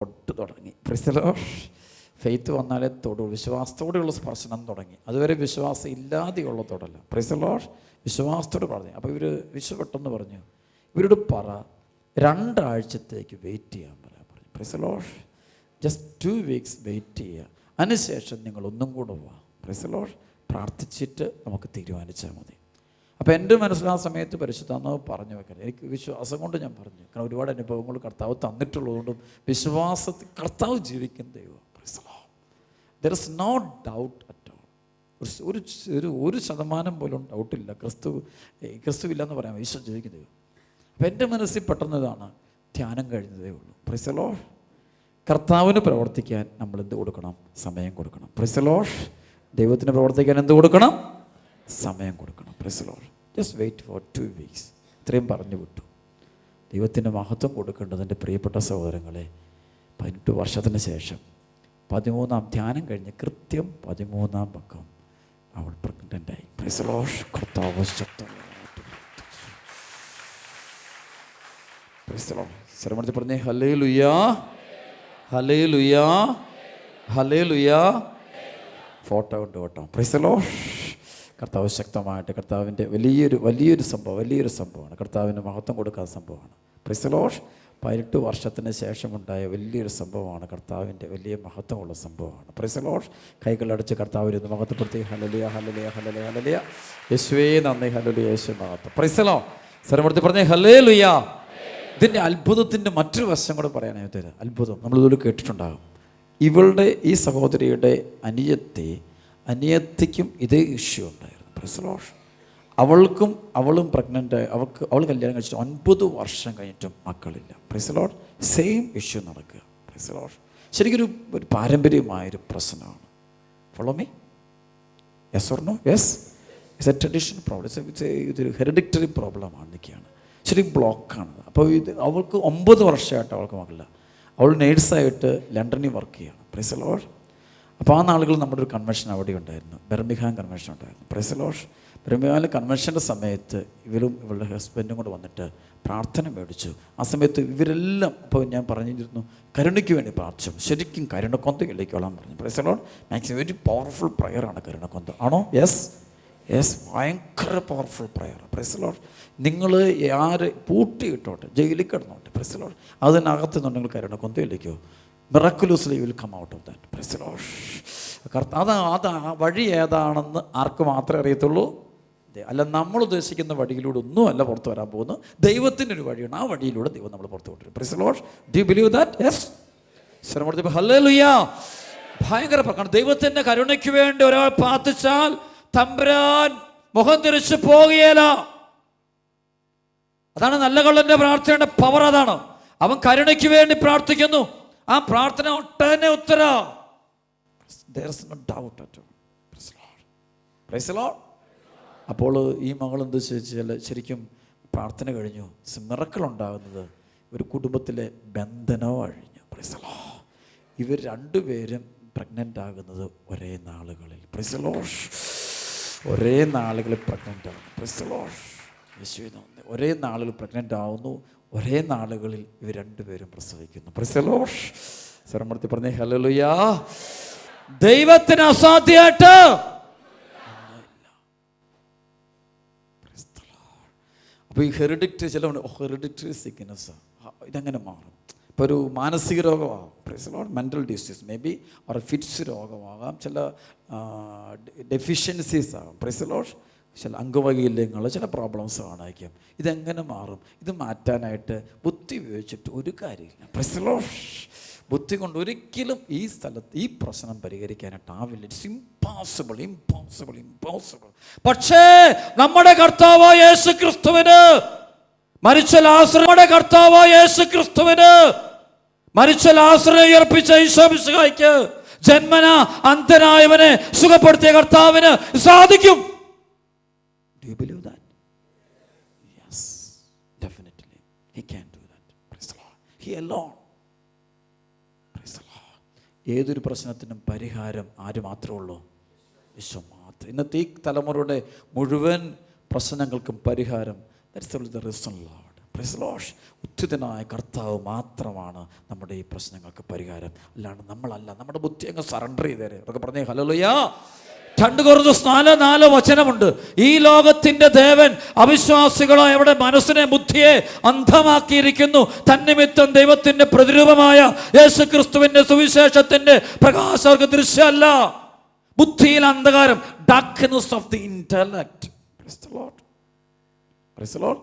തൊട്ട് തുടങ്ങി. ഫെയ്ത്ത് വന്നാലേ തൊടു, വിശ്വാസത്തോടെയുള്ള സ്പർശനം തുടങ്ങി. അതുവരെ വിശ്വാസം ഇല്ലാതെയുള്ള തൊടല്ല. Praise the Lord. വിശ്വാസത്തോട് പറഞ്ഞു. അപ്പോൾ ഇവർ വിശ്വപ്പെട്ടെന്ന് പറഞ്ഞു. ഇവരോട് പറ 2 ആഴ്ചത്തേക്ക് വെയിറ്റ് ചെയ്യാൻ പറയാൻ പറഞ്ഞു. Praise the lord. Just 2 weeks wait ചെയ്യുക. അതിനുശേഷം നിങ്ങൾ ഒന്നും കൂടെ പോവാ. Praise the lord. പ്രാർത്ഥിച്ചിട്ട് നമുക്ക് തീരുമാനിച്ചാൽ മതി. അപ്പോൾ എൻ്റെ മനസ്സിലാ സമയത്ത് പരിശുദ്ധാത്മാവ് പറഞ്ഞു വെക്കണം. എനിക്ക് വിശ്വാസം കൊണ്ട് ഞാൻ പറഞ്ഞു. കാരണം ഒരുപാട് അനുഭവങ്ങൾ കർത്താവ് തന്നിട്ടുള്ളതുകൊണ്ടും വിശ്വാസത്തിൽ കർത്താവ് ജീവിക്കുന്ന ദൈവം. There is no doubt at all. ഒരു ശതമാനം പോലും ഡൗട്ടില്ല. ക്രിസ്തു ഇല്ലയെന്ന് പറയാം. ഈശോ ജീവിക്കുന്ന ദൈവം. അപ്പം എൻ്റെ മനസ്സിൽ പെട്ടെന്നതാണ് ധ്യാനം കഴിഞ്ഞതേ ഉള്ളൂ. Praise the lord. കർത്താവിന് പ്രവർത്തിക്കാൻ നമ്മൾ എന്ത് കൊടുക്കണം? സമയം കൊടുക്കണം. Praise the lord. ദൈവത്തിന് പ്രവർത്തിക്കാൻ എന്ത് കൊടുക്കണം? സമയം കൊടുക്കണം. Praise the lord. Just wait for 2 weeks. ഇത്രയും പറഞ്ഞു വിട്ടു. ദൈവത്തിൻ്റെ മഹത്വം കൊടുക്കേണ്ടത് എൻ്റെ പ്രിയപ്പെട്ട സഹോദരങ്ങളെ, 18 വർഷത്തിന് ശേഷം 13ാം ധ്യാനം കഴിഞ്ഞ് കൃത്യം 13ാം പക്കം അവൾ പ്രഗ്നൻ്റായി. Praise the Lord. കർത്താവ് പ്രൈസ് ദി ലോർഡ്. ശ്രമത്തിൽ പറഞ്ഞേ ഹല്ലേലൂയാ, ഹല്ലേലൂയാ, ഹല്ലേലൂയാ. ഫോട്ടോ ഉണ്ട് കേട്ടോ. Praise the Lord. കർത്താവ് ശക്തമായിട്ട്, കർത്താവിൻ്റെ വലിയൊരു സംഭവമാണ്. കർത്താവിന് മഹത്വം കൊടുക്കാത്ത സംഭവമാണ്. Price the Lord. 18 വർഷത്തിന് ശേഷമുണ്ടായ വലിയൊരു സംഭവമാണ്. കർത്താവിൻ്റെ വലിയ മഹത്വമുള്ള സംഭവമാണ്. Price the Lord. കൈകളടച്ച് കർത്താവിനെ മഹത്വപ്പെടുത്തി ഹല്ലേലൂയ, ഹല്ലേലൂയ, ഹല്ലേലൂയ, ഹല്ലേലൂയ. യേശുവേ നന്ദി, ഹല്ലേലൂയ, യേശു മഹത്വം. Price the Lord. സ്വരമെടുത്ത് പറഞ്ഞേ ഹല്ലേലൂയ. ഇതിൻ്റെ അത്ഭുതത്തിൻ്റെ മറ്റൊരു വശം കൂടെ പറയാനായിട്ട് തരാം. അത്ഭുതം നമ്മളിതുപോലെ കേട്ടിട്ടുണ്ടാകും. ഇവളുടെ ഈ സഹോദരിയുടെ അനിയത്തിക്കും ഇതേ ഇഷ്യൂ ഉണ്ടായിരുന്നു. Praise the Lord. അവളും പ്രഗ്നൻ്റ്. അവൾ കല്യാണം കഴിച്ചിട്ട് 9 വർഷം കഴിഞ്ഞിട്ടും മക്കളില്ല. Praise the Lord. Same issue നടക്കുക. Praise the Lord. ശരിക്കൊരു പാരമ്പര്യമായൊരു പ്രശ്നമാണ്. Follow me. Yes or no? Yes. It's a traditional problem. ഇതൊരു ഹെറിഡിറ്ററി പ്രോബ്ലമാണ്. നിൽക്കുകയാണ്. ശരി, ബ്ലോക്കാണ്. അപ്പോൾ അവൾക്ക് 9 വർഷമായിട്ട് അവൾക്ക് മക്കളില്ല. അവൾ നേഴ്സായിട്ട് ലണ്ടനിൽ വർക്ക് ചെയ്യുകയാണ്. Praise the Lord. അപ്പോൾ ആ നാളുകൾ നമ്മുടെ ഒരു കൺവെൻഷൻ അവിടെ ഉണ്ടായിരുന്നു. ബെർമിംഗ്ഹാം കൺവെൻഷൻ ഉണ്ടായിരുന്നു. Praise the Lord. ബെർമിംഗ്ഹാമിലെ കൺവെൻഷൻ്റെ സമയത്ത് ഇവളുടെ ഹസ്ബൻഡും കൂടെ വന്നിട്ട് പ്രാർത്ഥന മേടിച്ചു. ആ സമയത്ത് ഇവരെല്ലാം, അപ്പോൾ ഞാൻ പറഞ്ഞിരുന്നു, കരുണയ്ക്ക് വേണ്ടി പ്രാർത്ഥിച്ചു. ശരിക്കും കരുണക്കൊന്തയിലേക്കോളാൻ പറഞ്ഞു. Praise the Lord. Maximum very powerful പ്രയറാണ് കരുണക്കൊന്ത. ആണോ? Yes, yes. ഭയങ്കര powerful prayer. Praise the Lord. നിങ്ങൾ പൂട്ടിയിട്ടോട്ടെ, ജയിലിൽ കിടന്നോട്ടെ. Praise the Lord. അതിനകത്ത് നിന്നുണ്ടെങ്കിൽ കരുണക്കൊന്തയിലേക്കോ miraculously will come out of that. Praise the Lord. അത് ആ വഴി ഏതാണെന്ന് ആർക്ക് മാത്രമേ അറിയത്തുള്ളൂ. അല്ല, നമ്മൾ ഉദ്ദേശിക്കുന്ന വഴിയിലൂടെ ഒന്നും അല്ല പുറത്ത് വരാൻ പോകുന്നു. ദൈവത്തിൻ്റെ ഒരു വഴിയാണ്. ആ വഴിയിലൂടെ ദൈവം നമ്മൾ പുറത്ത് കൊണ്ടുവരും. Price the Lord. Do you believe that? Yes. ശ്രമത്തിൽ ഹല്ലേലൂയ. ഭയങ്കര പ്രകടനം. ദൈവത്തിൻ്റെ കരുണയ്ക്ക് വേണ്ടി ഒരാൾ പ്രാർത്ഥിച്ചാൽ തമ്പുരാൻ മുഖം തിരിച്ചു പോകുകയില്ല. അതാണ് നല്ല കള്ളന്റെ പ്രാർത്ഥനയുടെ പവർ. അതാണ്. അവൻ കരുണയ്ക്ക് വേണ്ടി പ്രാർത്ഥിക്കുന്നു. ആ പ്രാർത്ഥന ഒട്ടനെ ഉത്തരം. There is no doubt at all. Praise the Lord. Praise the Lord. അപ്പോൾ ഈ മകൾ എന്ത് ചോദിച്ചാൽ, ശരിക്കും പ്രാർത്ഥന കഴിഞ്ഞു. മിറക്കിൾ ഉണ്ടാകുന്നത് ഒരു കുടുംബത്തിലെ ബന്ധനോ അഴിഞ്ഞു. Price the Lord. ഇവർ 2 പേരും പ്രഗ്നൻ്റ് ആകുന്നത് ഒരേ നാളുകളിൽ. Price the Lord. ഒരേ നാളുകളിൽ പ്രഗ്നൻ്റ് ആകുന്നു. Price the Lord. യേശുവിനെ ഒരേ നാളുകളിൽ പ്രഗ്നൻ്റ് ആവുന്നു. ഒരേ നാളുകളിൽ ഇവർ 2 പേരും പ്രസവിക്കുന്നു. Praise the Lord. സ്വരമൂർത്തി പറഞ്ഞേ ഹല്ലേലൂയ. ദൈവത്തിന് അസാധ്യമായിട്ട് അപ്പോൾ ഈ ഹെറിഡിറ്ററി സിക്നെസ് ഇതെങ്ങനെ മാറും? ഇപ്പോൾ ഒരു മാനസിക രോഗമാകും. Praise the Lord. Mental disease may be, or fits രോഗമാകാം. ചില ഡെഫിഷ്യൻസീസ് ആകും. Praise the Lord. ചില അംഗവൈകല്യങ്ങൾ, ചില പ്രോബ്ലംസ് കാണായിരിക്കും. ഇതെങ്ങനെ മാറും? ഇത് മാറ്റാനായിട്ട് ബുദ്ധി ഉപയോഗിച്ചിട്ട് ഒരു കാര്യമില്ല. Praise the Lord. ബുദ്ധി കൊണ്ട് ഒരിക്കലും ഈ സ്ഥലത്ത് ഈ പ്രശ്നം പരിഹരിക്കാനായിട്ടാവില്ല. It's impossible, impossible, impossible. പക്ഷേ നമ്മുടെ കർത്താവായ യേശു ക്രിസ്തുവിന് മരിച്ച ലാസറിനെ ഉയർപ്പിച്ച ഈശോ മിശിഹായ്ക്ക് ജന്മനാ അന്ധനായവനെ സുഖപ്പെടുത്തിയ കർത്താവിന് സാധിക്കും. Do you believe that? Yes, definitely. He can do that. Praise the Lord. He alone. Praise the Lord. ഏതൊരു പ്രശ്നത്തിനും പരിഹാരം ആര് മാത്രമേ ഉള്ളൂ? യേശു മാത്രം. ഇന്നത്തെ ഈ തലമുറയുടെ മുഴുവൻ പ്രശ്നങ്ങൾക്കും പരിഹാരം, that's the reason, Lord. Praise the Lord. ഉത്തിതനായ കർത്താവ് മാത്രമാണ് നമ്മുടെ ഈ പ്രശ്നങ്ങൾക്ക് പരിഹാരം, അല്ലാണ്ട് നമ്മളല്ല. നമ്മുടെ ബുദ്ധി അങ്ങ് സറണ്ടർ ചെയ്തേരെ. അവർക്ക് പറഞ്ഞേ ഹല്ലേലൂയ. 2 കൊരിന്ത്യർ 4:4 വചനമുണ്ട്. ഈ ലോകത്തിന്റെ ദേവൻ അവിശ്വാസികളോ അവരുടെ മനസ്സിനെ ബുദ്ധിയെ അന്ധമാക്കിയിരിക്കുന്നു. തന്നിമിത്തം ദൈവത്തിന്റെ പ്രതിരൂപമായ യേശുക്രിസ്തുവിന്റെ സുവിശേഷത്തിന്റെ പ്രകാശം അവർക്ക് ദൃശ്യമല്ല. ബുദ്ധിയിൽ അന്ധകാരം, darkness of the intellect. Praise the Lord. Praise the Lord.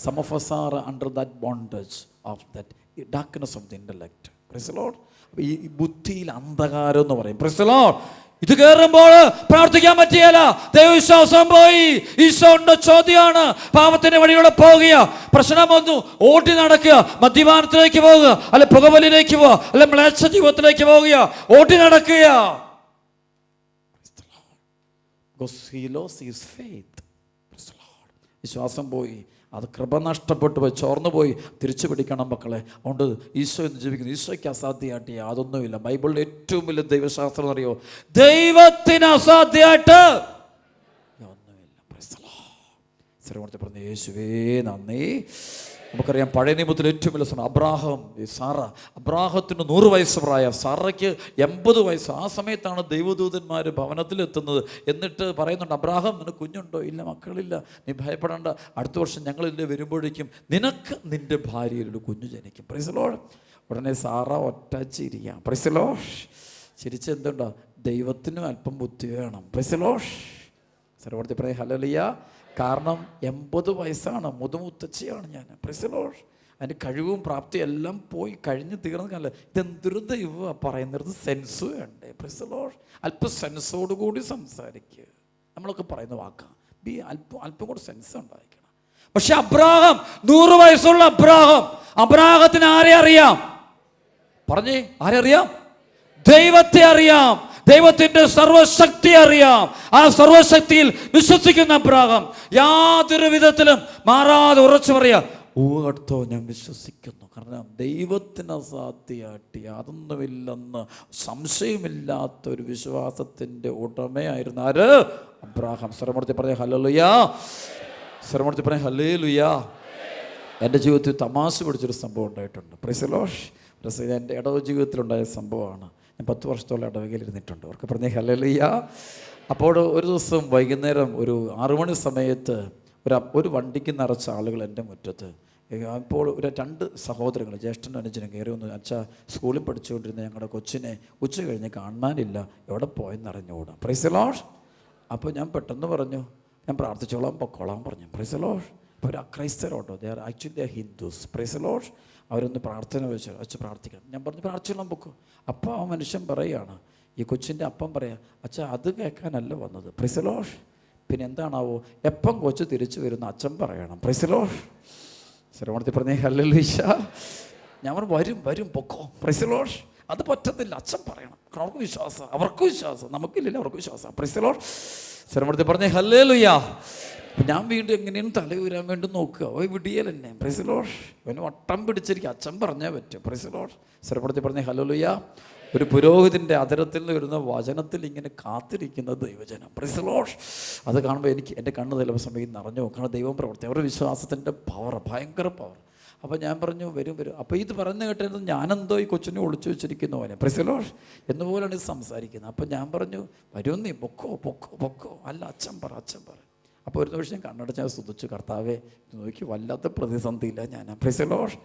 Some of us are under that bondage of that darkness of the intellect. Praise the Lord. ഈ ബുദ്ധിയിൽ അന്ധകാരം എന്ന് പറയും. Praise the Lord. ഇത് കയറുമ്പോൾ പ്രാർത്ഥിക്കാൻ പറ്റിയല്ല, ദൈവവിശ്വാസം പോയി. ഈശോന്റെ ചോദ്യമാണ്, പാപത്തിന്റെ വഴിയുടെ പോകുക, പ്രശ്നം വന്നു ഓടി നടക്കുക, മദ്യപാനത്തിലേക്ക് പോകുക, അല്ലെ പുകവലിയിലേക്ക് പോവുക, അല്ലെ മ്ലേച്ഛ ജീവിതത്തിലേക്ക് പോകുക, ഓടി നടക്കുക. വിശ്വാസം പോയി, അത് കൃപ നഷ്ടപ്പെട്ടു പോയി, ചോർന്നു പോയി. തിരിച്ചു പിടിക്കണം മക്കളെ. അതുകൊണ്ട് ഈശോ എന്ന് ജീവിക്കുന്നു. ഈശോയ്ക്ക് അസാധ്യമായിട്ട് യാതൊന്നുമില്ല. ബൈബിളിലെ ഏറ്റവും വലിയ ദൈവശാസ്ത്രം അറിയോ? ദൈവത്തിന് അസാധ്യമായിട്ട് ഒന്നുമില്ല. പറഞ്ഞ യേശുവേ നന്ദി. നമുക്കറിയാം പഴയ നിയമത്തിൽ ഏറ്റവും വലിയ സമയം അബ്രാഹം, സാറ. അബ്രാഹത്തിന് 100 വയസ്സ് പ്രായം, സാറയ്ക്ക് 80 വയസ്സ്. ആ സമയത്താണ് ദൈവദൂതന്മാർ ഭവനത്തിലെത്തുന്നത്. എന്നിട്ട് പറയുന്നുണ്ട്, അബ്രാഹം നിനക്ക് കുഞ്ഞുണ്ടോ? ഇല്ല, മക്കളില്ല, നീ ഭയപ്പെടേണ്ട, അടുത്ത വർഷം ഞങ്ങളില്ലേ വരുമ്പോഴേക്കും നിനക്ക് നിൻ്റെ ഭാര്യയിലൊരു കുഞ്ഞു ജനിക്കും. Praise the Lord. ഉടനെ സാറ ഒറ്റ ചിരിക്കാം. Praise the Lord. ചിരിച്ചെന്തുണ്ടോ? ദൈവത്തിനും അല്പം ബുദ്ധി വേണം. Price the Lord. സർവ്വത്തിൽ പറയും ഹല്ലേലൂയ. കാരണം 80 വയസ്സാണ്, മുതുമുത്തച്ഛയാണ് ഞാൻ. Price the Lord. അതിൻ്റെ കഴിവും പ്രാപ്തിയും എല്ലാം പോയി കഴിഞ്ഞ് തീർന്നു കാണില്ല. ഇതെന്തൊരു ദൈവ പറയുന്നത്, സെൻസ് വേണ്ടേ? Price the Lord. അല്പം സെൻസോടുകൂടി സംസാരിക്കുക. നമ്മളൊക്കെ പറയുന്ന വാക്കാണ്, അല്പം കൂടി സെൻസ് ഉണ്ടായിരിക്കണം. പക്ഷെ അബ്രാഹം, 100 വയസ്സുള്ള അബ്രാഹത്തിന് ആരെ അറിയാം? പറഞ്ഞേ, ആരെ അറിയാം? ദൈവത്തെ അറിയാം. ദൈവത്തിൻ്റെ സർവശക്തി അറിയാം. ആ സർവശക്തിയിൽ വിശ്വസിക്കുന്ന അബ്രാഹാം യാതൊരു വിധത്തിലും മാറാതെ ഉറച്ചു പറയാ, ഓർത്തോ ഞാൻ വിശ്വസിക്കുന്നു. കാരണം ദൈവത്തിന് അസാധ്യമായിട്ട് യാതൊന്നുമില്ലെന്ന് സംശയമില്ലാത്തൊരു വിശ്വാസത്തിൻ്റെ ഉടമയായിരുന്നു ആര്? അബ്രാഹാം. സ്വരമൂർത്തി പറഞ്ഞ ഹല്ലേലൂയ. സ്വരമൂർത്തി പറഞ്ഞ ഹല്ലേലൂയ. എൻ്റെ ജീവിതത്തിൽ തമാശ പിടിച്ചൊരു സംഭവം ഉണ്ടായിട്ടുണ്ട്. Price the Lord. എൻ്റെ ഇടവ ജീവിതത്തിലുണ്ടായ സംഭവമാണ്. ഞാൻ 10 വർഷത്തോളം ഇടവകയിൽ ഇരുന്നിട്ടുണ്ട്. അവർക്ക് പറഞ്ഞേ ഹല്ലേലൂയ. അപ്പോൾ ഒരു ദിവസം വൈകുന്നേരം ഒരു 6 മണി സമയത്ത് ഒരു വണ്ടിക്ക് നിറച്ച ആളുകൾ എൻ്റെ മുറ്റത്ത്. അപ്പോൾ 2 സഹോദരങ്ങൾ, ജ്യേഷ്ഠനും അനുജനും കയറി വന്നു. അച്ഛാ, സ്കൂളിൽ പഠിച്ചുകൊണ്ടിരുന്ന ഞങ്ങളുടെ കൊച്ചിനെ ഉച്ച കഴിഞ്ഞ് കാണാനില്ല, എവിടെ പോയെന്ന് അറിഞ്ഞുകൂടാ. Praise the Lord. അപ്പോൾ ഞാൻ പെട്ടെന്ന് പറഞ്ഞു, ഞാൻ പ്രാർത്ഥിച്ചോളാം, പൊക്കോളാം പറഞ്ഞു. Praise the Lord. അപ്പോൾ ഒരു അക്രൈസ്തരോട്ടോ, they are actually Hindus. Praise the Lord. അവരൊന്ന് പ്രാർത്ഥന വെച്ച് പ്രാർത്ഥിക്കണം. ഞാൻ പറഞ്ഞു പ്രാർത്ഥിച്ചോളാം, പൊക്കോ. അപ്പോൾ ആ മനുഷ്യൻ പറയുകയാണ്, ഈ കൊച്ചിൻ്റെ അപ്പം പറയാം, അച്ഛാ അത് കേൾക്കാനല്ല വന്നത്. Price the Lord. പിന്നെ എന്താണാവോ, എപ്പം കൊച്ച് തിരിച്ചു വരുന്ന അച്ഛൻ പറയണം. Price the Lord. ശ്രമണത്തിൽ പറഞ്ഞേ ഹല്ലേലൂയ. ഞാൻ വരും പൊക്കോ. Price the Lord. അത് പറ്റത്തില്ല, അച്ഛൻ പറയണം. അവർക്ക് വിശ്വാസം, നമുക്കില്ലല്ലോ, അവർക്ക് വിശ്വാസം. Price the Lord. ശ്രമണത്തിൽ പറഞ്ഞേ ഹല്ലേലൂയ. ഞാൻ വീണ്ടും എങ്ങനെയും തലയൂരാൻ വേണ്ടി നോക്കുക. വിടിയൽ എന്നെ. Price the Lord. അവന് വട്ടം പിടിച്ചിരിക്കും, അച്ഛൻ പറഞ്ഞേ പറ്റും. Price the Lord. സ്വരപ്പെടുത്തി പറഞ്ഞേ ഹല്ലേലൂയ. ഒരു പുരോഹിതൻ്റെ അതരത്തിൽ നിന്ന് വരുന്ന വചനത്തിൽ ഇങ്ങനെ കാത്തിരിക്കുന്ന ദൈവജനം. Price the Lord. അത് കാണുമ്പോൾ എൻ്റെ കണ്ണ് ചില സമയം നിറഞ്ഞു. കാരണം ദൈവം പ്രവർത്തി, അവരുടെ വിശ്വാസത്തിൻ്റെ പവർ, ഭയങ്കര പവർ. അപ്പോൾ ഞാൻ പറഞ്ഞു വരും. അപ്പോൾ ഇത് പറഞ്ഞു കേട്ടത് ഞാനെന്തോ ഈ കൊച്ചിനെ ഒളിച്ചു വെച്ചിരിക്കുന്ന പോലെ. പ്രൈസ് ദി ലോർഡ് എന്നുപോലെയാണ് ഇത് സംസാരിക്കുന്നത്. അപ്പോൾ ഞാൻ പറഞ്ഞു, വരും നീ, പൊക്കോ. അല്ല, അച്ഛൻ പറ. അപ്പോൾ ഒരു ദിവസം കണ്ണടച്ച് ഞാൻ സ്തുതിച്ചു, കർത്താവേ നോക്കി വല്ലാത്ത പ്രതിസന്ധിയില്ല ഞാൻ. Price the Lord.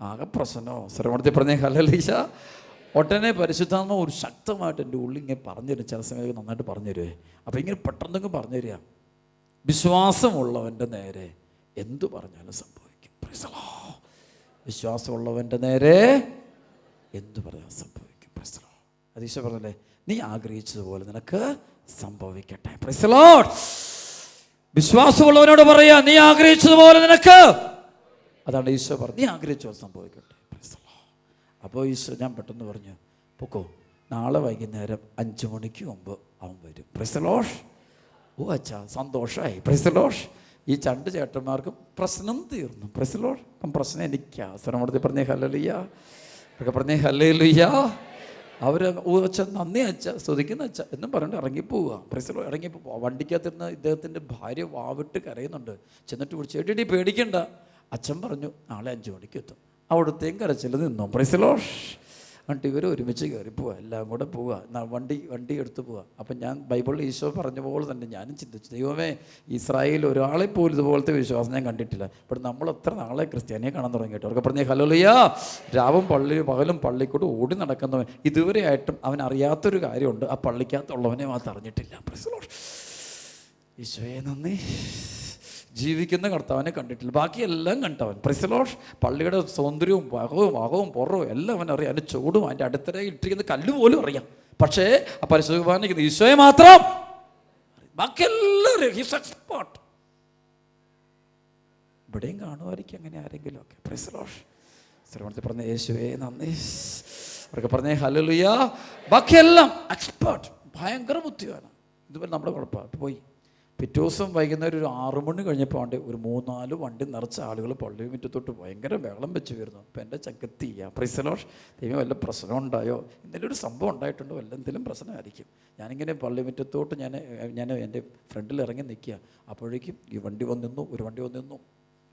ആകെ പ്രശ്നമോ. ശ്രമണത്തിൽ പറഞ്ഞേ ഹല്ലേലൂയ. ഒട്ടനെ പരിശുദ്ധാത്മ ഒരു ശക്തമായിട്ട് എൻ്റെ ഉള്ളിൽ ഇങ്ങനെ പറഞ്ഞുതരും. ചില സമയത്ത് നന്നായിട്ട് പറഞ്ഞുതരുവേ. അപ്പോൾ ഇങ്ങനെ പെട്ടെന്നൊക്കെ പറഞ്ഞു തരിക, വിശ്വാസമുള്ളവൻ്റെ നേരെ എന്തു പറഞ്ഞാലും സംഭവിക്കും. Price the Lord. വിശ്വാസമുള്ളവൻ്റെ നേരെ എന്തു പറഞ്ഞാലും സംഭവിക്കും. Price the Lord. അത് ഈശോ പറഞ്ഞല്ലേ, നീ ആഗ്രഹിച്ചതുപോലെ നിനക്ക് സംഭവിക്കട്ടെ. Price the Lord. വിശ്വാസമുള്ളവനോട് പറയാ, നീ ആഗ്രഹിച്ചതുപോലെ നിനക്ക്. അതാണ് ഈശോ പറഞ്ഞു, നീ ആഗ്രഹിച്ചതുപോലെ സംഭവിക്കട്ടെ. അപ്പോൾ ഈശോ, ഞാൻ പെട്ടെന്ന് പറഞ്ഞു, പൊക്കോ, നാളെ വൈകുന്നേരം 5 മണിക്ക് മുമ്പ് അവൻ വരും. Price the Lord. ഓ അച്ഛാ, സന്തോഷമായി. Price the Lord. ഈ 2 ചേട്ടന്മാർക്കും പ്രശ്നം തീർന്നു. Price the Lord. അപ്പം പ്രശ്നം എനിക്കാ. സ്വരമൂർത്തി പറഞ്ഞേ ഹല്ലേലൂയ. ഒക്കെ പറഞ്ഞേ ഹല്ലേലൂയ. അവർ അച്ഛ നന്ദി അച്ഛ, സ്തുതിക്കുന്ന അച്ഛ എന്നും പറഞ്ഞിട്ട് ഇറങ്ങിപ്പോവുക. Praise the Lord. ഇറങ്ങിപ്പോൾ വണ്ടിക്കകത്തിരുന്ന് ഇദ്ദേഹത്തിൻ്റെ ഭാര്യ വാവിട്ട് കരയുന്നുണ്ട്. ചെന്നിട്ട് വിളിച്ചു, എടി പേടിക്കണ്ട, അച്ഛൻ പറഞ്ഞു നാളെ 5 മണിക്ക് എത്തും. അവിടുത്തെയും കരച്ചിൽ നിന്നു. Price the Lord. എന്നിട്ട് ഇവർ ഒരുമിച്ച് കയറി പോവുക, എല്ലാം കൂടെ പോവുക, വണ്ടി എടുത്ത് പോവുക. അപ്പം ഞാൻ ബൈബിളിൽ ഈശോ പറഞ്ഞ പോലെ തന്നെ ഞാനും ചിന്തിച്ചു, ദൈവമേ, ഇസ്രായേൽ ഒരാളെ പോലും ഇതുപോലത്തെ വിശ്വാസം ഞാൻ കണ്ടിട്ടില്ല. ഇപ്പോൾ നമ്മൾ എത്ര നാളെ ക്രിസ്ത്യാനിയെ കാണാൻ തുടങ്ങിയിട്ട് അവർക്ക് പറഞ്ഞേ ഹല്ലേലൂയ. രാവും പകലും പള്ളിക്കൂടെ ഓടി നടക്കുന്നവൻ ഇതുവരെ ആയിട്ടും അവൻ അറിയാത്തൊരു കാര്യമുണ്ട്, ആ പള്ളിക്കകത്തുള്ളവനെ മാത്രം അറിഞ്ഞിട്ടില്ല. Price the Lord. ഈശോയെ നന്ദി. ജീവിക്കുന്ന കർത്താവിനെ കണ്ടിട്ടില്ല, ബാക്കിയെല്ലാം കണ്ടവൻ. Price the Lord. പള്ളിയുടെ സൗന്ദര്യവും ഭാഗവും പുറവും എല്ലാം അവൻ അറിയാം. അതിൻ്റെ ചൂടും അതിൻ്റെ അടുത്തിടെ ഇട്ടിരിക്കുന്ന കല്ല് പോലും അറിയാം. പക്ഷേ ആ പരിശുദ്ധ കുർബാനയ്ക്ക് ഈശോയെ മാത്രം, ബാക്കിയെല്ലാം അറിയാം. He's expert. ഇവിടെയും കാണുമായിരിക്കും അങ്ങനെ ആരെങ്കിലും ഒക്കെ. Price the Lord. ശ്രമത്തിൽ പറഞ്ഞ യേശുവേ നന്ദി. അവർക്ക് പറഞ്ഞേ ഹല്ലേലൂയ. ബാക്കിയെല്ലാം എക്സ്പേർട്ട്, ഭയങ്കര ബുദ്ധിയാണ്. ഇതുപോലെ നമ്മുടെ കുഴപ്പമാണ്. പോയി പിറ്റേ ദിവസം വൈകുന്നേരം ഒരു 6 മണി കഴിഞ്ഞപ്പോൾ ഉണ്ട് ഒരു 3-4 വണ്ടി നിറച്ച ആളുകൾ പള്ളി മുറ്റത്തോട്ട് ഭയങ്കര ബഹളം വെച്ച് വരുന്നു. അപ്പം എൻ്റെ ചക്കത്തി പ്രൈസ് ദി ലോർഡ്. ദൈവം വല്ല പ്രശ്നം ഉണ്ടായോ, എന്തെങ്കിലും ഒരു സംഭവം ഉണ്ടായിട്ടുണ്ടോ, വല്ല എന്തെങ്കിലും പ്രശ്നമായിരിക്കും. ഞാനിങ്ങനെ പള്ളി മുറ്റത്തോട്ട് ഞാൻ എൻ്റെ ഫ്രണ്ടിൽ ഇറങ്ങി നിൽക്കുക. അപ്പോഴേക്കും ഈ വണ്ടി വന്നു, ഒരു വണ്ടി വന്നു.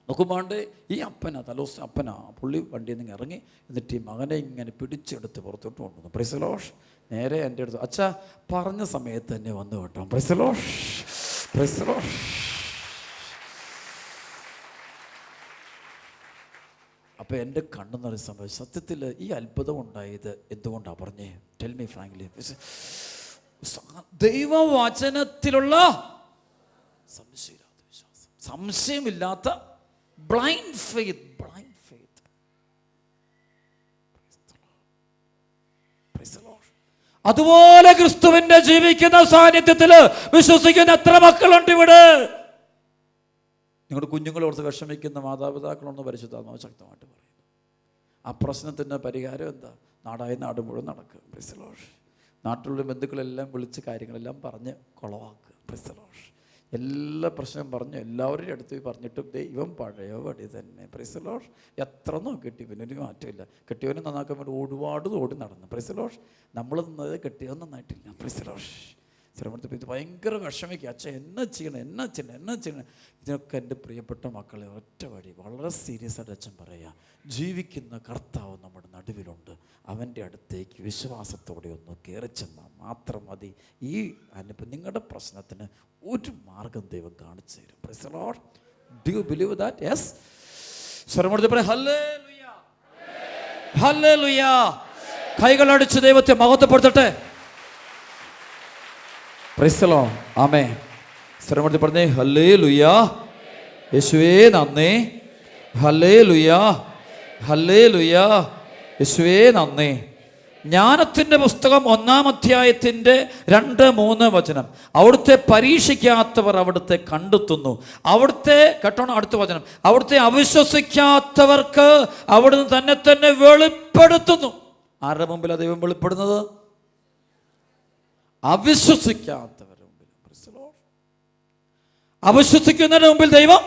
നോക്കുമ്പോണ്ട് ഈ അപ്പനാ പുള്ളി വണ്ടിയിൽ നിന്ന് ഇറങ്ങി, എന്നിട്ട് ഈ മകനെ ഇങ്ങനെ പിടിച്ചെടുത്ത് പുറത്തോട്ട് കൊണ്ടുവന്നു. Price the Lord. നേരെ എൻ്റെ അടുത്ത്, അച്ഛാ പറഞ്ഞ സമയത്ത് തന്നെ വന്നു കേട്ടോ. Praise the Lord. Praise the Lord. അപ്പോൾ എൻ്റെ കണ്ണു നിറഞ്ഞ സംഭവിച്ചു. സത്യത്തിൽ ഈ അത്ഭുതം ഉണ്ടായത് എന്തുകൊണ്ടാണ് പറഞ്ഞേ? Tell me frankly. ദൈവവചനത്തിലുള്ള സംശയമില്ലാത്ത വിശ്വാസം, സംശയമില്ലാത്ത ബ്ലൈൻഡ് ഫെയ്ത്ത്. അതുപോലെ ക്രിസ്തുവിന്റെ ജീവിക്കുന്ന സാന്നിധ്യത്തിൽ വിശ്വസിക്കുന്ന എത്ര മക്കളുണ്ട് ഇവിടെ? നിങ്ങളുടെ കുഞ്ഞുങ്ങളോർത്ത് വിഷമിക്കുന്ന മാതാപിതാക്കളൊന്ന് പരിശുദ്ധാത്മാവ് ശക്തമായിട്ട് പറയുന്നു. ആ പ്രശ്നത്തിൻ്റെ പരിഹാരം എന്താ? നാടായ നാട് മുഴുവൻ നടക്കുക. Praise the Lord. നാട്ടിലുള്ള ബന്ധുക്കളെല്ലാം വിളിച്ച് കാര്യങ്ങളെല്ലാം പറഞ്ഞ് കുളവാക്കുക. Price the Lord. എല്ലാ പ്രശ്നവും പറഞ്ഞു എല്ലാവരുടെയും അടുത്ത് പറഞ്ഞിട്ടും ദൈവം പഴയ പടി തന്നെ. Price the Lord. എത്ര നോക്കിയിട്ട് ഇവനൊരു മാറ്റമില്ല. കെട്ടിയവനെ നന്നാക്കാൻ വേണ്ടി ഒരുപാട് ഓടി നടന്നു. Praise the Lord. നമ്മൾ നിന്നത് കെട്ടിയവൻ നന്നായിട്ടില്ല. Praise the Lord. ശ്രമത്തിൽ ഇത് ഭയങ്കര വിഷമിക്കുക. അച്ഛൻ എന്നാ ചെയ്യണം. ഇതിനൊക്കെ എൻ്റെ പ്രിയപ്പെട്ട മക്കളെ ഒറ്റ വഴി, വളരെ സീരിയസ് ആയിട്ട് അച്ഛൻ പറയുക, ജീവിക്കുന്ന കർത്താവ് നമ്മുടെ നടുവിലുണ്ട്. അവൻ്റെ അടുത്തേക്ക് വിശ്വാസത്തോടെ ഒന്ന് കയറി ചെന്നാൽ മാത്രം മതി. ഈ നിങ്ങളുടെ പ്രശ്നത്തിന് ഒരു മാർഗം ദൈവം കാണിച്ചു തരും. Praise the Lord. Do you believe that? Yes. സ്വരമെടുത്ത് പറ ഹല്ലേലൂയ, ഹല്ലേലൂയ. കൈകളടിച്ച് ദൈവത്തെ മഹത്വപ്പെടുത്തട്ടെ. Praise the Lord. ആമേൻ. സ്വരമെടുത്ത് പറഞ്ഞേ ഹല്ലേലൂയ. യേശുവേ നന്ദി. ഹല്ലേലൂയ, ഹല്ലേലൂയ. യേശുവേ നന്ദി. ജ്ഞാനത്തിൻ്റെ പുസ്തകം 1-ാം അധ്യായത്തിൻ്റെ 2-3 വചനം. അവിടുത്തെ പരീക്ഷിക്കാത്തവർ അവിടുത്തെ കണ്ടെത്തുന്നു. അവിടുത്തെ കേട്ടോണം അടുത്ത വചനം. അവിടുത്തെ അവിശ്വസിക്കാത്തവർക്ക് അവിടുന്ന് തന്നെ വെളിപ്പെടുത്തുന്നു. ആരുടെ മുമ്പിലാണ് ദൈവം വെളിപ്പെടുന്നത്? അവിശ്വസിക്കാത്തവരുടെ മുമ്പിൽ. അവിശ്വസിക്കുന്നതിന് മുമ്പിൽ ദൈവം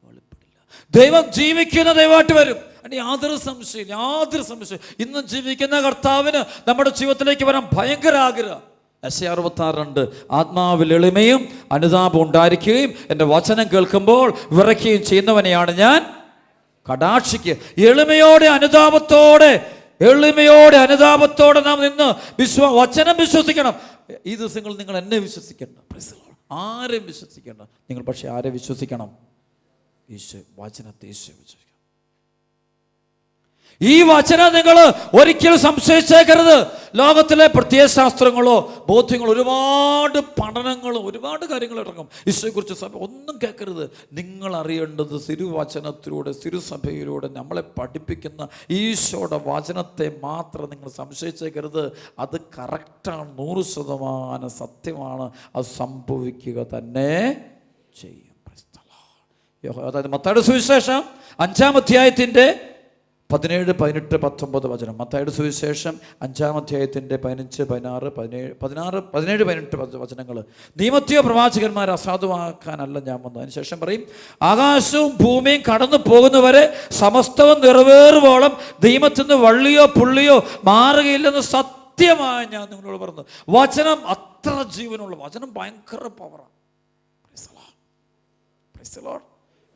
വെളിപ്പെടില്ല. ദൈവം ജീവിക്കുന്ന ദൈവമായിട്ട് വരും. യാതൊരു സംശയം. ഇന്നും ജീവിക്കുന്ന കർത്താവിന് നമ്മുടെ ജീവിതത്തിലേക്ക് വരാൻ ഭയങ്കര ആഗ്രഹം. Yesaya 66 ആത്മാവിൽ എളിമയും അനുതാപം ഉണ്ടായിരിക്കുകയും എൻ്റെ വചനം കേൾക്കുമ്പോൾ വിറയ്ക്കുകയും ചെയ്യുന്നവനെയാണ് ഞാൻ കടാക്ഷിക്കുക. എളിമയോടെ അനുതാപത്തോടെ നാം നിന്ന് വചനം വിശ്വസിക്കണം. ഈ ദിവസങ്ങൾ നിങ്ങൾ എന്നെ വിശ്വസിക്കണം. ആരെയും വിശ്വസിക്കേണ്ട നിങ്ങൾ. പക്ഷെ ആരെ വിശ്വസിക്കണം? ഈശോ. വചനത്തെ ഈശോ വിശ്വസിക്കണം. ഈ വചനം നിങ്ങൾ ഒരിക്കലും സംശയിച്ചേക്കരുത്. ലോകത്തിലെ പ്രത്യയശാസ്ത്രങ്ങളോ ബോധ്യങ്ങളോ ഒരുപാട് പഠനങ്ങളും ഒരുപാട് കാര്യങ്ങൾ ഇറങ്ങും. ഈശോയെക്കുറിച്ച് സഭ ഒന്നും കേൾക്കരുത്. നിങ്ങൾ അറിയേണ്ടത് തിരുവചനത്തിലൂടെ തിരുസഭയിലൂടെ നമ്മളെ പഠിപ്പിക്കുന്ന ഈശോയുടെ വചനത്തെ മാത്രം നിങ്ങൾ സംശയിച്ചേക്കരുത്. അത് കറക്റ്റാണ്, 100% സത്യമാണ്. അത് സംഭവിക്കുക തന്നെ ചെയ്യും. അതായത് മത്തായിയുടെ സുവിശേഷം 5-ാം അധ്യായത്തിൻ്റെ 17, 18, 19 വചനം. മത്തായിയുടെ സുവിശേഷം 5-ാം അധ്യായത്തിൻ്റെ 15, 16, 17, 18 വചനങ്ങൾ. നിയമത്തെയോ പ്രവാചകന്മാരെ അസാധുവാക്കാനല്ല ഞാൻ വന്നു. അതിനുശേഷം പറയും, ആകാശവും ഭൂമിയും കടന്നു പോകുന്നവരെ സമസ്തവും നിറവേറുവോളം നിയമത്തിൽ നിന്ന് വള്ളിയോ പുള്ളിയോ മാറുകയില്ലെന്ന് സത്യമായി ഞാൻ നിങ്ങളോട് പറഞ്ഞു. വചനം അത്ര ജീവനുള്ള വചനം, ഭയങ്കര പവറാണ്.